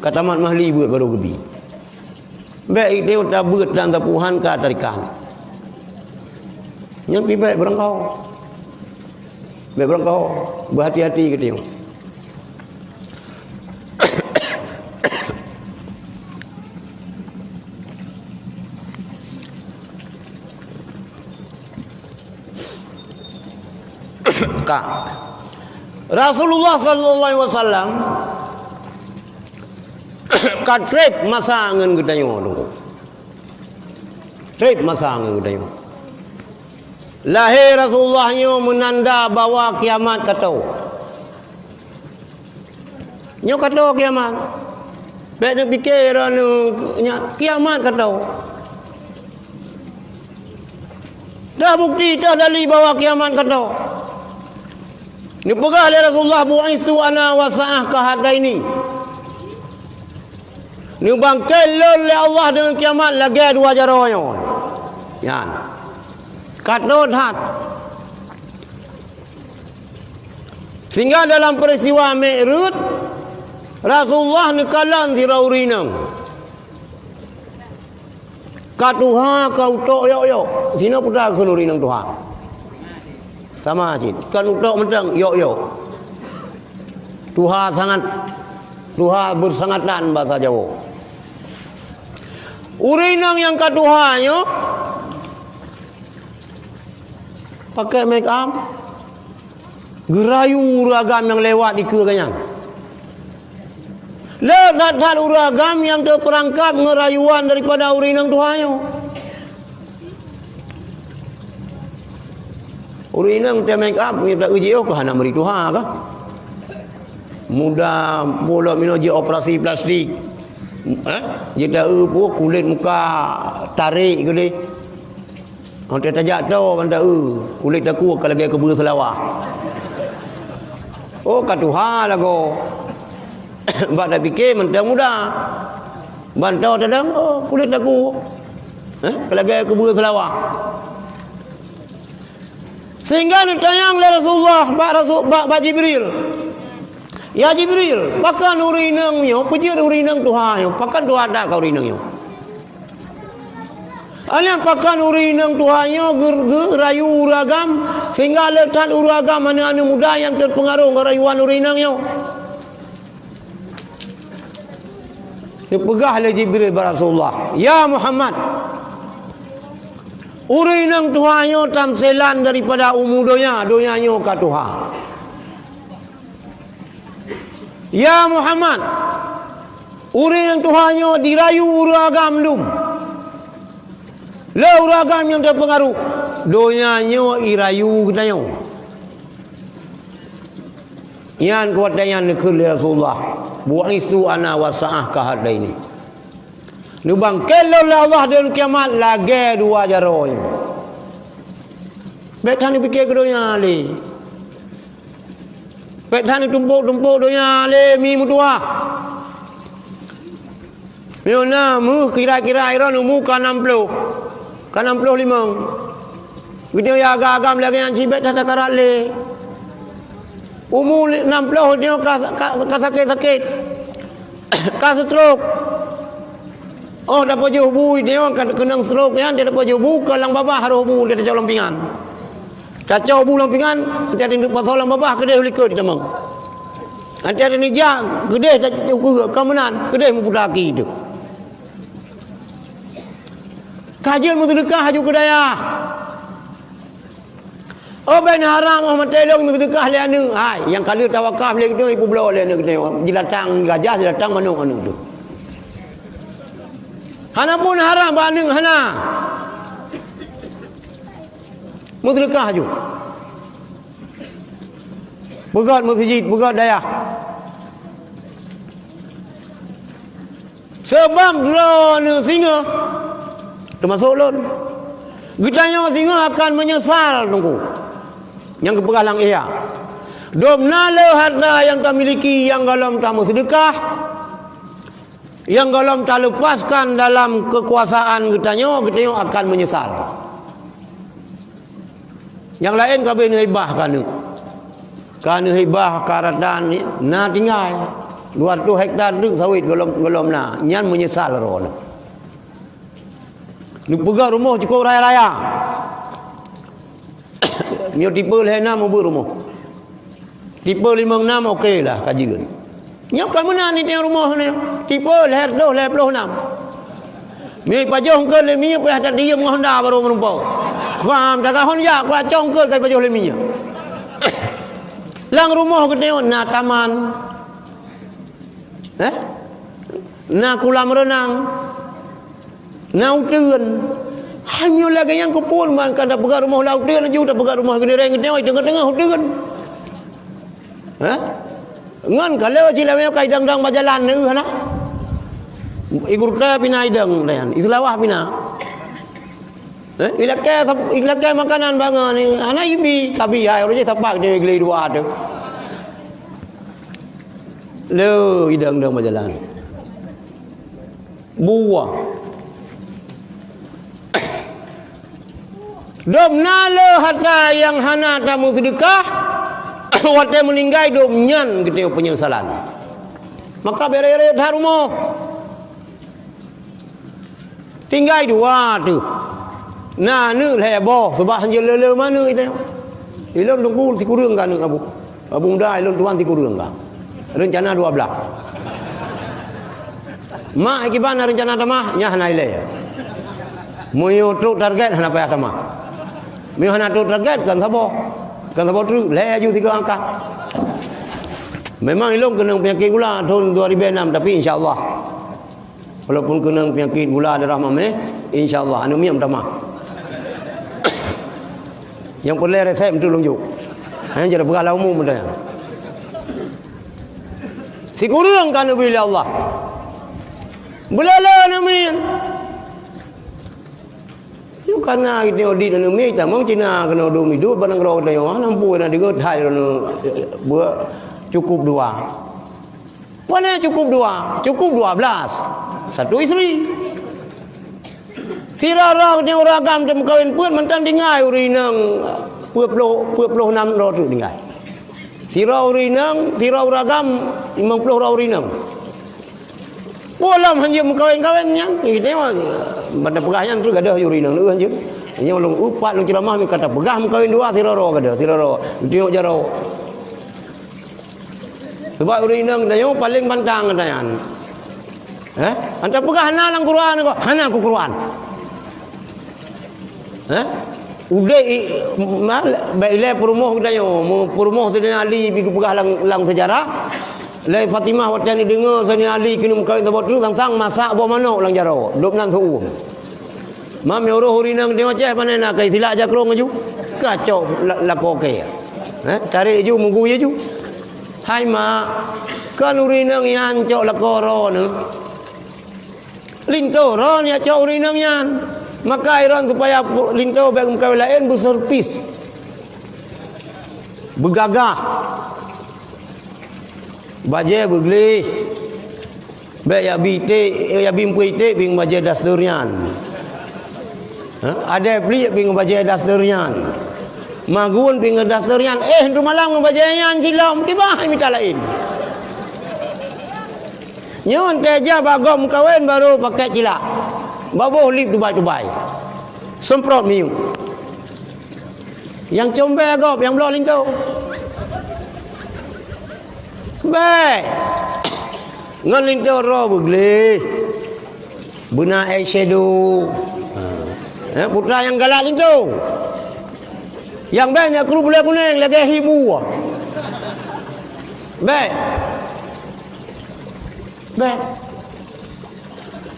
Katamat Mahli buat baru gebi. Baik dia dah beut dan tapuhan ka tarikan. Yang pi baik berengkau. Baik berengkau berhati-hati ke dia. Rasulullah sallallahu alaihi wasallam trip masa ngan gedayo dong. Trip masa ngan gedayo. Lahir Rasulullahnya menanda bawa kiamat katau. Nyo katau kiamat. Baik nak fikir kiamat katau. Dah bukti dah dalil bawa kiamat katau. Ni pegah oleh Rasulullah bu'istu ana wa sa'ah kahadaini. Ni bangkel oleh Allah dengan kiamat lagi dua jaroyo. Yan. Katut hat. Sehingga dalam peristiwa Mi'raj Rasulullah nekalan siraurinang. Katuha kau tok yo. Sina putar kelurinang Tuhan. Sama aja. Kan utok mentang yo. Tuhan bersangatan bahasa Jawa. Urinang yang kaduhanyo pakai make up, gerayu uragam yang lewat di keganyang. Lewat uragam yang terperangkap ngerayuan daripada urinang tuhanyo. Urinang te make up kita uji ke hana meri Tuhan apa? Mudah bola minoji operasi plastik. Jika kulit muka tarik ke dia. Orang tak jatuh benda kulit aku kalau lagi keburu selawah. Oh kat Tuhan lagu. Bak dah fikir mentang mudah. Bantau tadang kulit aku. Kalau lagi keburu selawah. Sehingga ditayang oleh Rasulullah bak Jibril. Ya Jibril, pakan urinangnya, pejir urinang Tuhan, pakan Tuhan ada kau urinangnya. Anak pakan urinang Tuhannya rayu uragam sehingga letak uragam anak-anak muda yang terpengaruh rayuan urinangnya. Dipegah oleh Jibril kepada Rasulullah. Ya Muhammad, urinang Tuhannya tamsilan daripada donya ke Tuhan. Ya Muhammad, urinang Tuhannya dirayu uragam dum. Le uragam yang terpengaruh donyanya irayu kedayo. Yang kuatnya nekul Rasulullah. Bu'istu ana wa sa'ah kahadaini. Nu bangkel Allah dan kiamat lagi dua jaroy. Betan fikir kedonya le. Petan tumpuk-tumpuk donya le mi mutua. Miona mu kira-kira iron mu kan 60. Kan 65. Video ya agam lagi yang cibet tak karat le. Umur 60 dia ka sakit-sakit. Ka stroke. Oh dapat je hubu dia kan kena stroke kan dia dapat je hubu kalang babah haru hubu dia tak lompingan. Kacau bu lompingan, kita ada pasal babah kedai likut kita mang. Nanti ada nijak kedai tak kemenan, kedai memputaki itu. Kajian mutadekah haju kedaya. Oh ben haram Muhammad telong mutadekah le anu. Hai, yang kali tawakaf le itu ibu belo le anu kedai. Jilatang gajah jilatang manuk anu tu. Hana pun haram ba anu hana. Mutadekah haju. Begat masjid, begat daya. Sebab drone singa termasuk lon. Gitanya singa akan menyesal tunggu. Yang kepegalang ia. Domnala harta yang tak miliki, yang golom tak mau sedekah, yang golom tak lepaskan dalam kekuasaan kita akan menyesal. Yang lain kabeh hibah kana hibah karadan na tinggal 200 hektar tu sawit golom na nyan menyesal ro. Ni pegang rumah cukup raya-raya. Ni tipe lehna mau rumah. Tipe 56 okeylah kajian. Nyok kan mana ni tengok rumah ni. Tipe leher 26. Mi pajong ke le mi pa tak dia ngah Honda baru menumpau. Faham dak hon ya kwa chong ke kai pajong le mi. Lang rumah ke tengok na taman. Na kolam renang. Na uteun. Hanya lagi yang kupun man kada pegang rumah laut dia juga tak pegang rumah genereng tengok tengah-tengah uteun. Ngan kalau cila me kai dang-dang bajalan ni hana. Igur ka pinai dang dan islawah pina. Ilaka makanan bangan ni ana ibi tabi ai ora je tapak dia geli dua tu. Lo idang-dang bajalan. Buah. Domnala harta yang hana tamu sedekah waktu meninggal dom nyan gitu penyesalan. Maka bere-bere dah rumah. Tinggal dua tu. Nah nu lebo sebab hanya lele mana itu. Ilon tunggu si kurang kan abu. Abu muda ilon tuan si kurang kan. Rencana 12. Mak gimana rencana tamah nya hana ile. Moyo tu target hana payah tamah. Moyo hana tu target kan sabo. Kan sabo tu le aju 3 angkat. Memang ilong kena penyakit gula tahun 2006 tapi insya-Allah. Walaupun kena penyakit gula darah mameh, insya-Allah anu miam tamah. Yang boleh resep tu lonjuk. Hanya jadi berala umum dah. Si kurang kan bila Allah. Belala namin. Yo kana ini odi dan mi ta mong Cina kena do mi do barang ro da yo nampu na dengar thai buat cukup 2. Mana cukup 2? Cukup 12. Satu isteri. Sirarang ni uragam dem kawin pun mentan dingai urinang 26 ro tu dingai. Sira urinang, sira uragam 50 ro urinang. Polam hanya kawin-kawin yang ini pada pegahnya tu gadah urinang tu hanya. Yang long upat long ceramah mi kata pegah kawin 2 sira ro gadah, sira ro. Tengok jaro. Sebab urinang dayo paling bantang katayan. Anta pegah hana lang Quran ko, hana ku Quran. Udah baiklah perumoh kita yo, perumoh Sayyidina Ali pergi pegah lang sejarah. Lai Fatimah waktu ni dengar Sayyidina Ali kena kawin sebab tu sang masak buah manok lang jaro, 26 suum. Mam yo roh urinang dia macam mana nak kai silak jakrong aju. Kacau lapo ke. Cari ju munggu je ju. Hai mak, kan urinang yan cok lakoro nu. Linto ron ya cok urinang yan. Maka iron supaya linto bagi kawin lain berserpis. Bergagah. Baje begli. Baik ya bite, ya bimpuite bing baje dasturnian. Ada beli bing baje dasturnian. Magun bing dasturnian. Hentu malam baje yan silom kibah minta lain. Nyon teja bagom kawin baru pakai cilak. Baboh lip Dubai. Semprot miu. Yang combe agop, yang blok linto. Baik. Ngan linto ro begli. Buna eyeshadow. Putra yang galak linto. Yang banyak kru boleh kuning lagi hibu. Baik.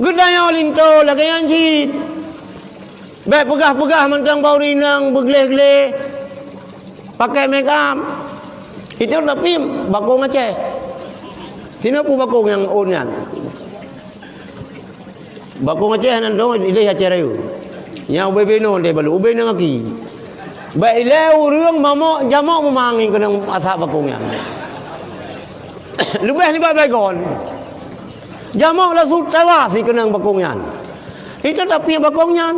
Gedanya linto lagi anjit. Baik pegah-pegah mentang bau rinang begleh-gleh. Pakai make up. Itu tapi bakong Aceh. Sini pun bakong yang onyan. Bakong Aceh nan dong ilih Aceh rayu. Yang ubay benon dia balu ubay nang aki. Baik urang mamak jamak memangi kena asap bakungnya. Lebih ni baik kon. Jamak lah sutawa si kena bakungnya. Itu tapi bakungnya.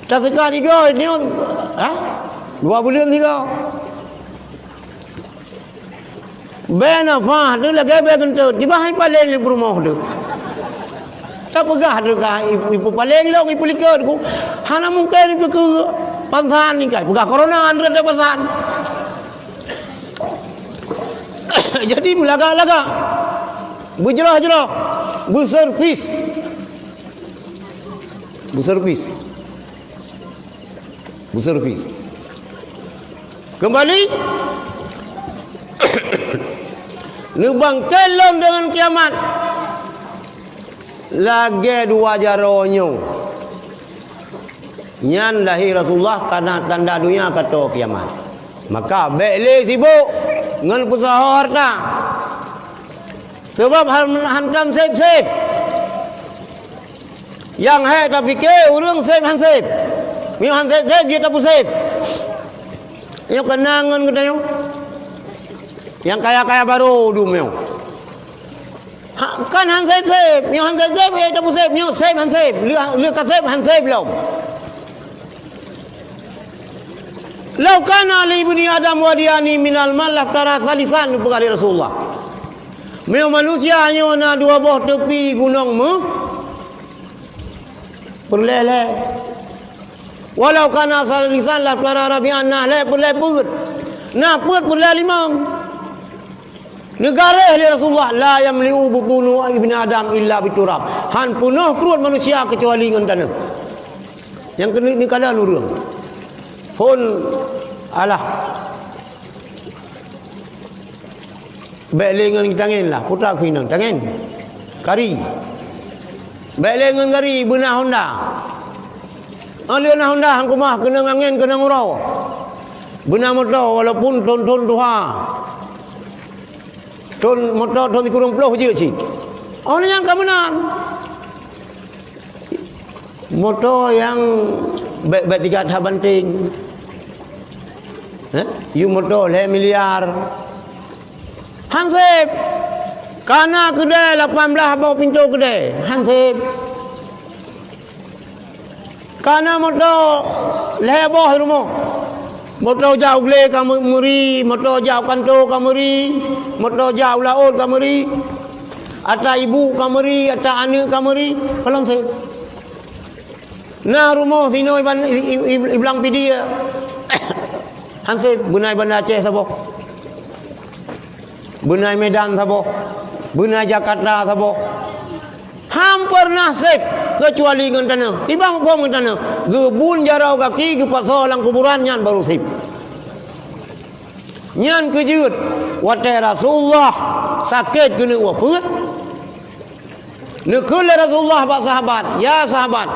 Tak sekali go ni 2 bulan 3. Bena fah tu lagi kentut. Tiba hai paling di rumah tu. Tak pegah tu kah ibu paling long ibu likat ku. Hana mungkin ibu ke pansan ni kan. Pegah corona andre tak pansan. Jadi laga-laga. Berjerah-jerah. Berservis. Kembali Nubang kelon dengan kiamat. Lagi 2 jaronyo. Nyan lahir Rasulullah karena tanda dunia kata kiamat. Maka bele sibuk ngan usaha harta. Sebab hantam sip-sip. Yang hai tak fikir urang sip hansip. Miu hansip dia tak pusip. Yo kenangan kita yo. Yang kaya-kaya baru dumeu. Kan hansip, miu hansip dia tak pusip, miu sip hansip. Lu ka sip hansip belum. Lau kana li ibni Adam wadiani minal malaf tara salisan kali Rasulullah. Miu manusia hanya na 2 buah tepi gunung mu. Berlele. Walau kana salisan la tara rabian na le berleput. Na put berle 5. Negara ahli Rasulullah la yamliu butunu ibni Adam illa biturab. Han penuh perut manusia kecuali dengan tanah. Yang kena ni kala nurung. Pun alah. Belengan tangan lah, putra kena tangan. Kari. Belengan kari benah Honda. Ada nah Honda hang kumah kena angin kena ngurau. Benah motor walaupun ton tuha. Ton motor ton dikurung peluh je cik. Orang yang kebenar. Motor yang baik 3 tahap banting. You motor 1 miliar. Hansip. Kana kedai 18 bawah pintu kedai. Hansip. Kana motor leboh rumah. Motor jauh le kamuri, motor jauh kantor kamuri, motor jauh laut kamuri. Ata ibu kamuri, ata anak kamuri, kalau saya. Nah rumah sini iblang pidi ya. Hansip bunai Banda Aceh sabo. Bunai Medan sabo. Bunai Jakarta sabo. Hampir nasib kecuali dengan tanah. Tiba hukum dengan tanah. Gebun jarau kaki ke pasal lang kuburan nyan baru sip. Nyan kejut. Watai Rasulullah sakit kena wafat. Nekul Rasulullah pak sahabat. Ya sahabat.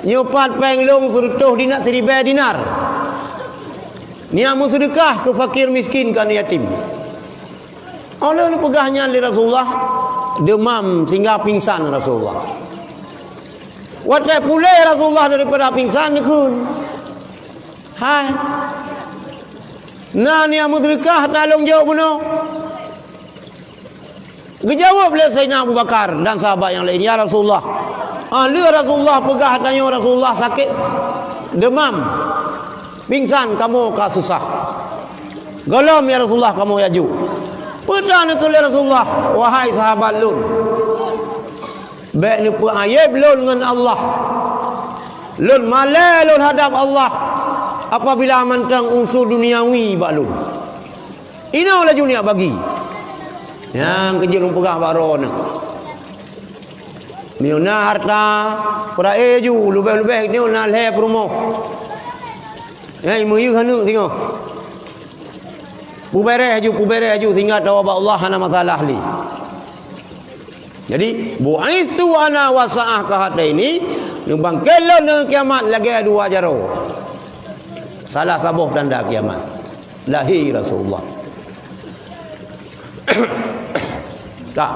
Nyupat penglong suruh dinar 1000 dinar. Niamu sedekah ke fakir miskin kan yatim. Allah ni pegahnya li Rasulullah demam sehingga pingsan Rasulullah. Watai pulai Rasulullah daripada pingsan ni kun. Hai. Nah niamu sedekah tolong jawab benar. Dijawab oleh Sayyidina Abu Bakar dan sahabat yang lain. Ya Rasulullah. Ahli Rasulullah pegah tanya Rasulullah sakit demam pingsan kamu ka susah galam ya Rasulullah kamu yaju pedang ke Rasulullah wahai sahabat lun baik ni pun ayat lun dengan Allah lun malai lun hadap Allah apabila mantang unsur duniawi bak lun ina oleh dunia bagi yang kerja lun pegah baron miuna harta para eju lubeh-lubeh ni na le promo mu yu hanu tengok pubere haju sehingga tahu Allah hana masalah li jadi buaistu ana wasaah ka hataini numbang kelon dengan kiamat lagi 2 jaro salah sabuh tanda kiamat lahir Rasulullah tak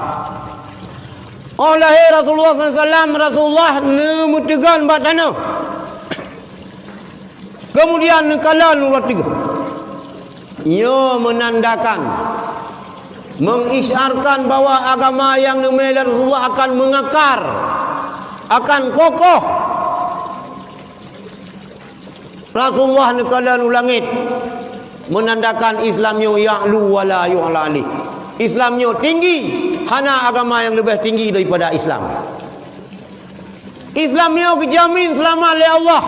lahir Rasulullah SAW Rasulullah nemutegan bat tanah Kemudian kala nomor 3, ia menandakan, mengisyarkan bahawa agama yang dimiliki Rasulullah akan mengakar, akan kokoh. Rasulullah nekala langit menandakan Islamnya ya'lu wala yu'la alih. Islamnya tinggi, hana agama yang lebih tinggi daripada Islam. Islamnya dijamin selama oleh Allah.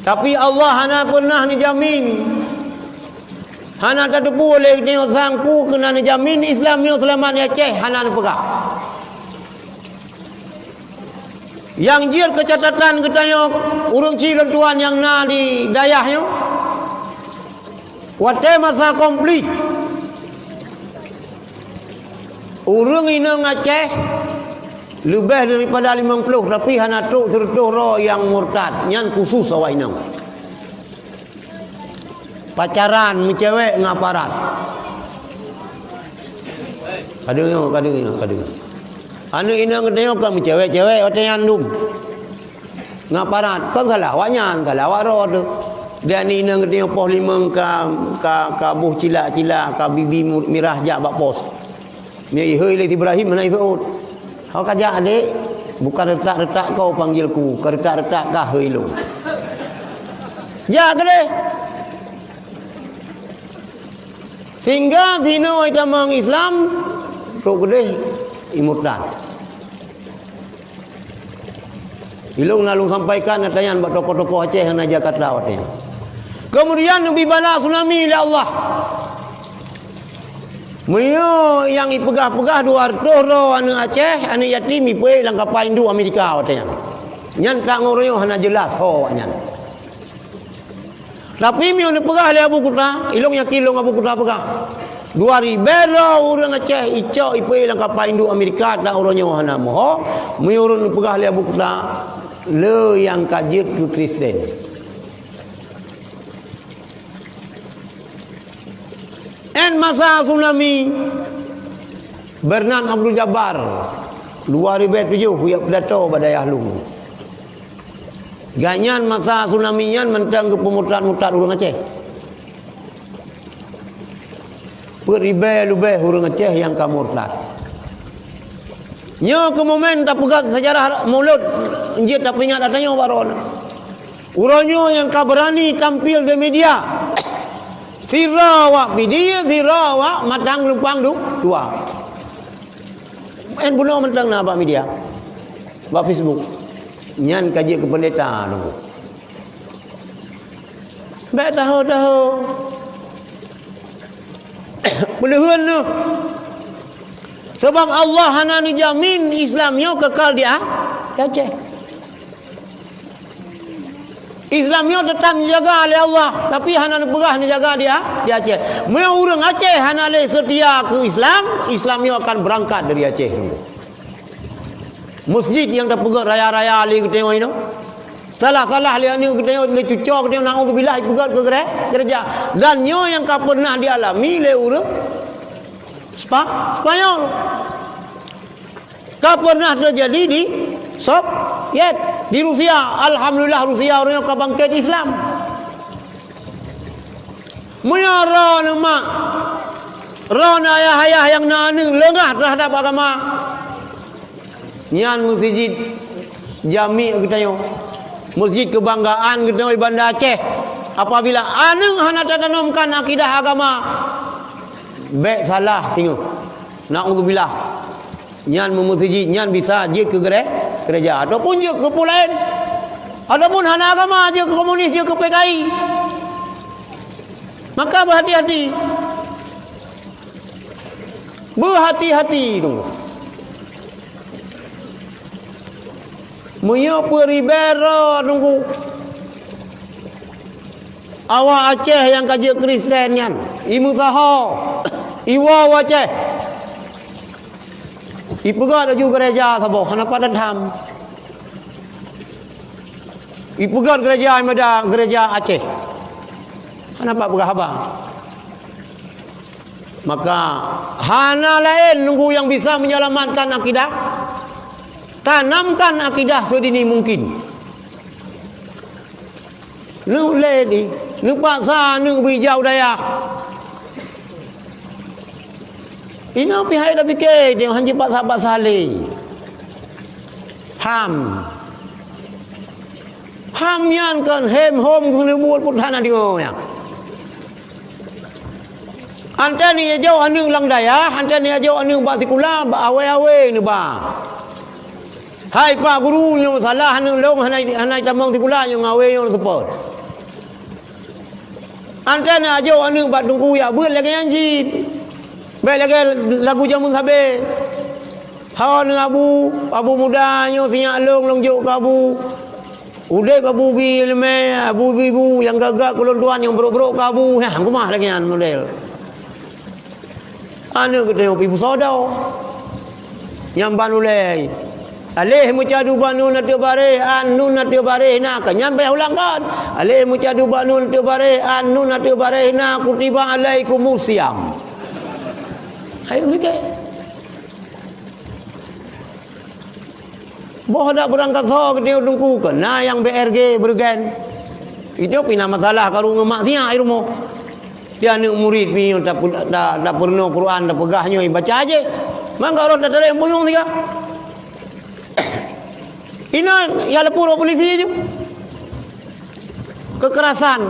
Tapi Allah hana pernah dijamin. Hana tak tepu oleh dia sangpu kena dijamin Islamnya selamat ni Aceh, hana nak pegang. Yang jir kecatatan katanya urang cilon tuan yang na di dayahnya. Wate masa komplit. Urang inang Aceh lebih daripada 50, tapi hana truk sertuh roh yang murtad, nyan khusus awak inang. Pacaran mencewek ngaparat. Kadang. Anu inang katanya kan mencewek-cewek otak yandum. Ngaparat kan salah awaknya, salah awak roh tu. Dan inang katanya poh 5 ka buh cilak-cilak ka bibi mirah jak bak pos. Ni ihoi le Ibrahim mana Saud. Kau kajak adik, bukan retak-retak kau panggilku, kau retak-retak kah hei lu. Ya ke deh? Sehingga zina kita mang Islam, rok gede imurtad. Ilung lalu sampaikan natayan buat tokoh-tokoh Aceh yang nak Jakarta watnya. Kemudian Nabi bala tsunami oleh Allah. Mio yang ipegah-pegah 200 ro anu Aceh, anu yatim ipe langkap Indo Amerika watanya. Nyan tak ngoroyo hana jelas ho nyan. Tapi mio ni pegah le Abu Kuta, ilung yakilung Abu Kuta pegah. 2000 ro urang Aceh icok ipe langkap Indo Amerika tak oronyo hana moho. Mio urang pegah le Abu Kuta le yang kajit ke Kristen. En masa tsunami Bernan Abdul Jabbar 2007 huyak pidato badayah lu. Ganyan masa tsunami nyan mentang ke pemurtad-murtad urang Aceh. Peribe-lube urang Aceh yang kamurtad. Nya ke momen tak pegat sejarah mulut njit tak ingat datanya baron. Uronyo yang kaberani tampil di media. Sirawak video, sirawak matang lumpang dua. En bunuh matang na ba media? Ba Facebook. Nyan kaji ke pendeta tu. Baik tahu. Belehan tu. Sebab Allah hana dijamin Islamnya kekal dia Aceh. Islamnya tetap dijaga oleh Allah, tapi hana berah dijaga dia di Aceh. Mau orang Aceh hana le setia ke Islam, Islamnya akan berangkat dari Aceh. Masjid yang tak pegat raya-raya ali kita tengok ini. Salah-salah dia ni kita tengok le cucok dia naudzubillah pegat ke gereja. Dan nyo yang ka pernah dialami le orang Spanyol. Ka pernah terjadi di Soviet, di Rusia. Alhamdulillah Rusia orangnya kabangkit Islam. Menyara nama ron ayah-ayah yang nanu lengah terhadap agama. Nyan masjid jami kita yo. Masjid kebanggaan kita di Bandar Aceh. Apabila anu hana tanamkan akidah agama, baik salah tengok. Naudzubillah. Nyan memasjid nyan bisa je ke gereja ataupun je ke pulain. Ataupun hana agama je ke komunis je ke PKI. Maka berhati-hati. Berhati-hati tu. Munyo peribera tunggu. Awak Aceh yang kaji Kristen nyan. Imu saho. Iwa Aceh. Ipegat aju gereja sabo hana padan ham. Ipegat gereja ada gereja Aceh. Hana pak berhaba. Maka hana lain nunggu yang bisa menyelamatkan akidah. Tanamkan akidah sedini mungkin. nu le di, nu paksa nu bijau daya. Ina pihai dah fikir dia hanya paksa le. Ham yan kan hem hom ku le buat pun hana dio ya. Anta ni jauh anu lang daya, anta ni jauh anu ba sikula ba awe ni ba. Hai pak guru yang salah anu long hanai tamang sikula yang awe yang support. Anta ni jauh anu ba tunggu ya beut lagi anji. Baik lagi lagu jamun sabe. Hawa ni abu muda yang sinyak long juk ke abu. Udai abu bi leme, abu bibu yang gagak kulon tuan yang berok-berok ke abu. Hang kumah lagi an model. Anu ke tengok ibu sodau. Yang banulai. Alih mucadu banu natio bare anu natio bare na ka nyampe ulang kan. Alih mucadu banu natio bare anu natio bare na kutiba alaikum musiam. Hai mikir. Boh dak berangkat so ke dia tunggu ke na yang BRG bergen. Itu pina masalah karu ngemak sia irmo. Dia ni murid pi tak pernah Quran dak pegahnya baca aja. Mangga orang dak ada yang puyung tiga. Ina ya lepur polisi je. Kekerasan.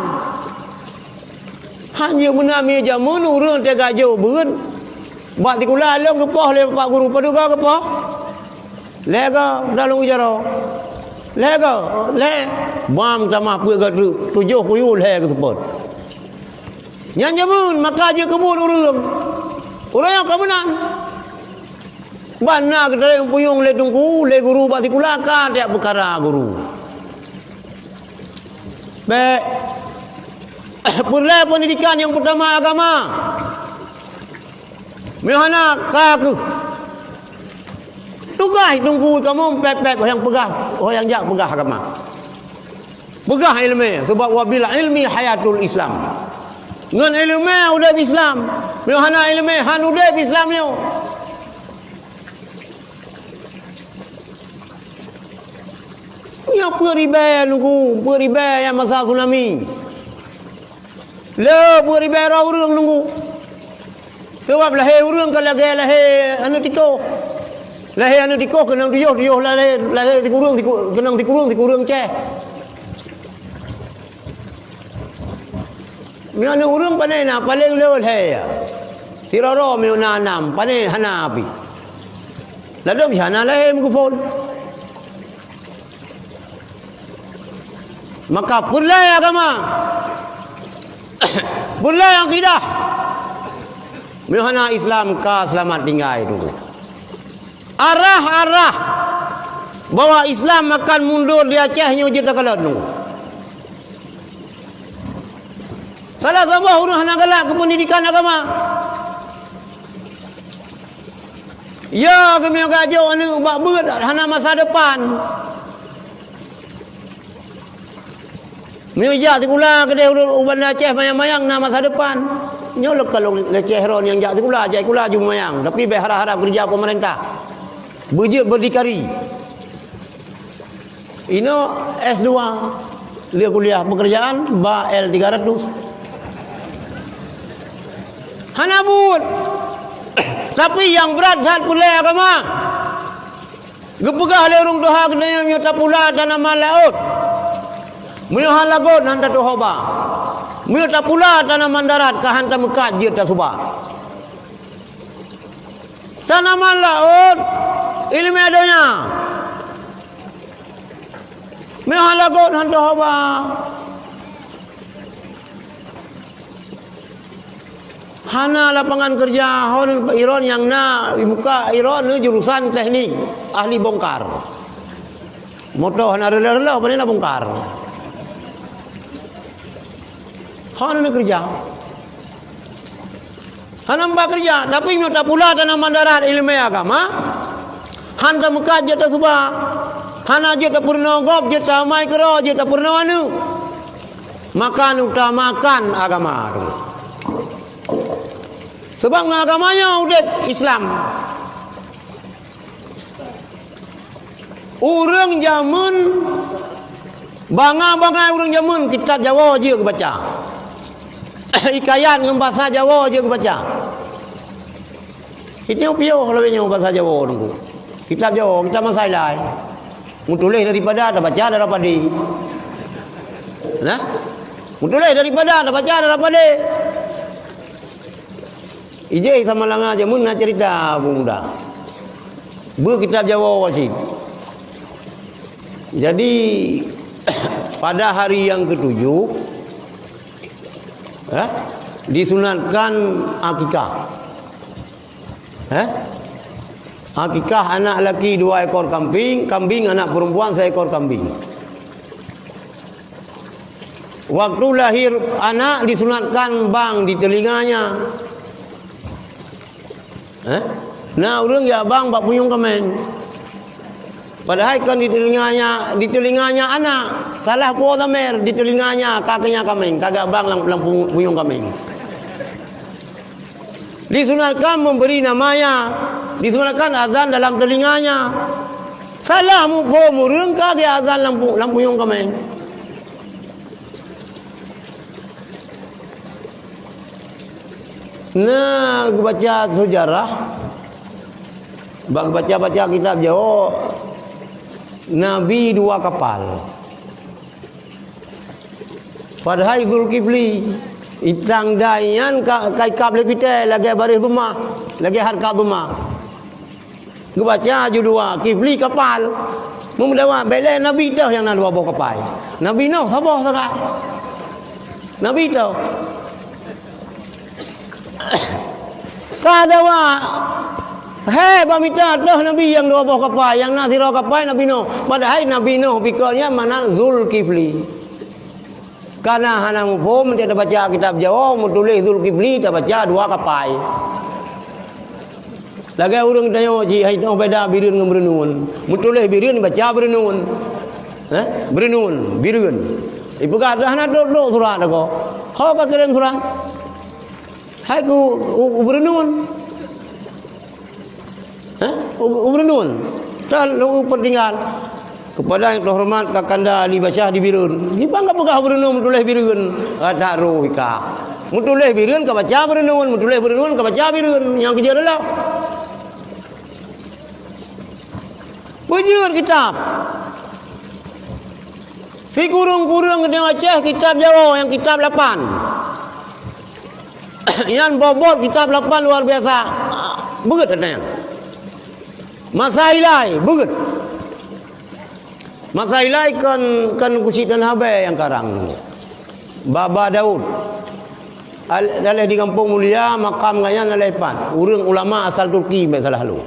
Hanya menami jamun urang tega jauh beun. Bak tikula long kepoh le pak guru paduga kepoh. Lega dalam ujaro. Lega le bam tamah pu ga tujuh kuyu le ke sepot. Nyan jamun maka je kebun urang. Urang yang kemenang. Bana ke dalam puyung le tungku le guru bak tikula ka tiap perkara guru. Baik. Pulai pendidikan yang pertama agama. Mihana kaku. Tugas tunggu kamu pep-pep yang pegah, yang jak pegah agama. Pegah ilmu sebab wabil ilmi hayatul Islam. Ngan ilmu udah Islam. Mihana ilmu han udah Islam yo. Yang peribai nunggu, peribai yang masa tsunami. Le peribai orang nunggu. Sebab lahir urang kalau lahir anu tiko. Lahir anu tiko kena tuyuh lahir tikurung kena tikurung ceh. Mi anu urang panai na paling lewat hai. Tiraro mi nanam panai hana api. Lalu mi hana lahir mikrofon. Maka pulai agama. Pulai akidah. Mihana Islam ka selamat tinggal itu. Arah bahwa Islam akan mundur di Acehnya je tak kalah tu. Salah sabah urang hana galak ke pendidikan agama. Ya kami gajo anu bak beut hana masa depan. Mioja tikula ke dia uban Aceh mayang-mayang na masa depan. Nyolok kalau leceh ron yang jak tikula jai kula jumayang tapi be harap-harap kerja pemerintah. Bujut berdikari. Ino S2 dia kuliah pekerjaan ba L300. Hana but. Tapi yang berat hat pulai agama. Gepegah le urang doha kena yang pula tanah laut. Muyah lagot hanta tohoba. Muyah tak pula tanaman darat ka hanta mekat je tak subah. Tanaman laut ilmu adanya. Muyah lagot hanta tohoba. Hana lapangan kerja hon Iron yang na buka Iron ni jurusan teknik ahli bongkar. Motor hana rela-rela apa ni nak bongkar. Hana nak kerja. Hana mbak kerja tapi minta pula tanaman darat ilmu agama. Hana muka je tak subah. Hana je tak purna gop je tak mai kero je tak purna anu. Makan utamakan agama tu. Sebab agamanya udah Islam. Orang zaman Bangai-bangai orang zaman kitab Jawa je ke baca. Hikayat dengan bahasa Jawa je ke baca. Itu piuh lebihnya bahasa Jawa tu. Kitab Jawa, kitab masalah. Mutulis daripada ada baca ada pada. Nah? Mutulis daripada ada baca ada pada. Ije sama langa jamun nak cerita muda. Kitab Jawa wajib. Jadi pada hari yang ke-7 disunatkan akikah. Akikah anak laki 2 ekor kambing, kambing anak perempuan 1 ekor kambing. Waktu lahir anak disunatkan bang di telinganya. Nah, orang ya bang bak puyung kemen. Padahal kan di telinganya anak. Salah puan tamer di telinganya kakinya kambing, kagak bang lang puyung kambing. Disunatkan memberi namanya, disunatkan azan dalam telinganya. Salah mu po murung kagak azan lang puyung kambing. Nah, baca sejarah, baca kitab Jawa, Nabi 2 kapal. Padahal Zulkifli itang dayan kai kap lepite lagi baris rumah, lagi harkat rumah. Baca ju 2 Kifli kapal. Memudawa bele Nabi dah yang nak 2 bawa kapal. Nabi noh sabah sangat. Nabi tahu. Kadawa bamita dah Nabi yang 2 buah kapal, yang nak 0 kapal Nabi Nuh. Padahal Nabi Nuh pikirnya mana Zulkifli. Karena hana mufhum dia baca kitab Jawa tulis Zulkifli dia baca 2 kapal. Lagi orang tanya ji hai tahu beda birun dengan berenun. Tulis birun baca berenun. Berenun, birun. Ibu kata hana dok surat aku. Kau ka kirim surat. Hai ku berenun. Berenun. Dah lu pertinggal kepada yang terhormat Kakanda Ali Basyah di Birun. Gimana pegah berenun tulis birun? Ada ruhika. Tulis birun ka baca berenun, tulis berenun ka baca birun. Yang kejar adalah bujur kitab. Si kurung-kurung kena Aceh kitab Jawa yang kitab 8. Yang bobot kitab 8 luar biasa. Begut adanya. Masailai begut. Masailai kan kusit dan habe yang karang. Baba Daud. Dalih di Kampung Mulia makam ngayan alepan. Urang ulama asal Turki bae salah lu.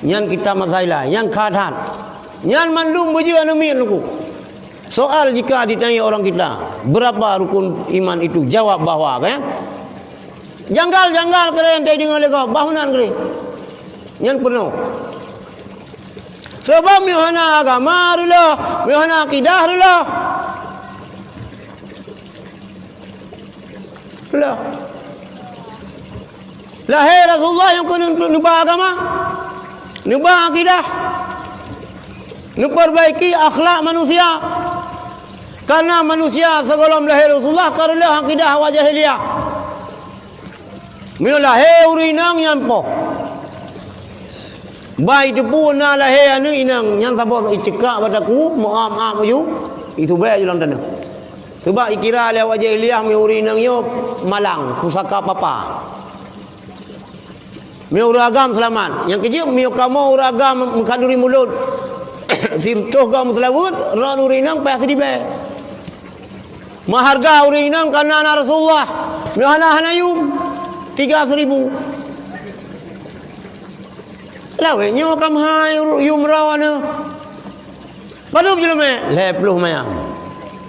Nyan kitab Masailai, yang khadat. Nyan mandung baju anu min lu. Soal jika ditanya orang kita, berapa rukun iman itu? Jawab bahwa kan? Janggal keren tadi dengar lego, bahunan keren. Yang penuh. Sebab mihana agama dulu, mihana akidah dulu. Lahir Rasulullah yang kena nubah agama, nubah akidah, memperbaiki akhlak manusia. Karena manusia sebelum lahir Rasulullah karena akidah wa jahiliyah. Mio lahir urinang nyampo. Baik tu pun na lahir anu inang yang sabot icekak padaku maaf you itu bae jalan tanah. Sebab ikira le wa jahiliyah mio urinang yo malang pusaka papa. Mio uragam selamat. Yang kecil mio kamu uragam mengkanduri mulut. Sintoh kamu selawut ran urinang payah sedih bae. Maharga urinang karena anak Rasulullah. Mio hanayum 3,000. Lawe nyo kam hai yum rawana. Padahal je me lepluh mayang.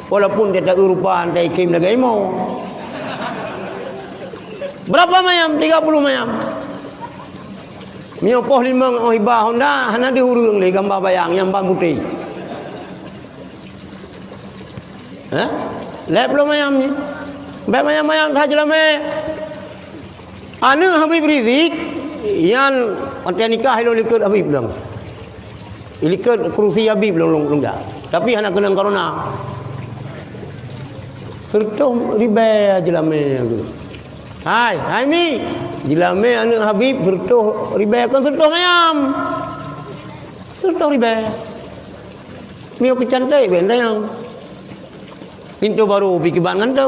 Walaupun dia tak urupan dai kim nagai mo. Berapa mayam? 30 mayam. Mio poh limang ohibah Honda hana di urung le gambar bayang yang ban putih. Lepluh mayam ni. Baik mayam-mayam dah jelame. Anu Habib Rizik yang nikah hilo likut Habib bilang. Ilikat kerusi Habib long dah. Tapi anak kena corona. Serta riba jelame aku. Hai mi. Jelame anak Habib serta riba kan serta ayam. Serta riba. Mi aku cantik benda yang. Pintu baru pergi bangan tu.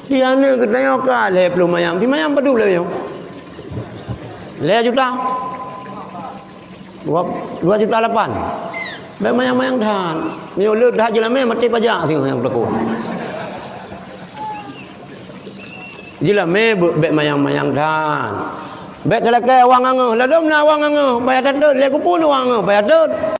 Dia ni ketanya ka le belum ayam. Ti ayam padu le yo. Le juta. 2 juta 8. Baik mayang-mayang than. Ni lut dah jelame mati pajak sing yang berlaku. Jelame baik mayang-mayang than. Baik kelake wang angeuh, la dom na wang angeuh, bayar tadut le kupun wang angeuh, bayar tadut.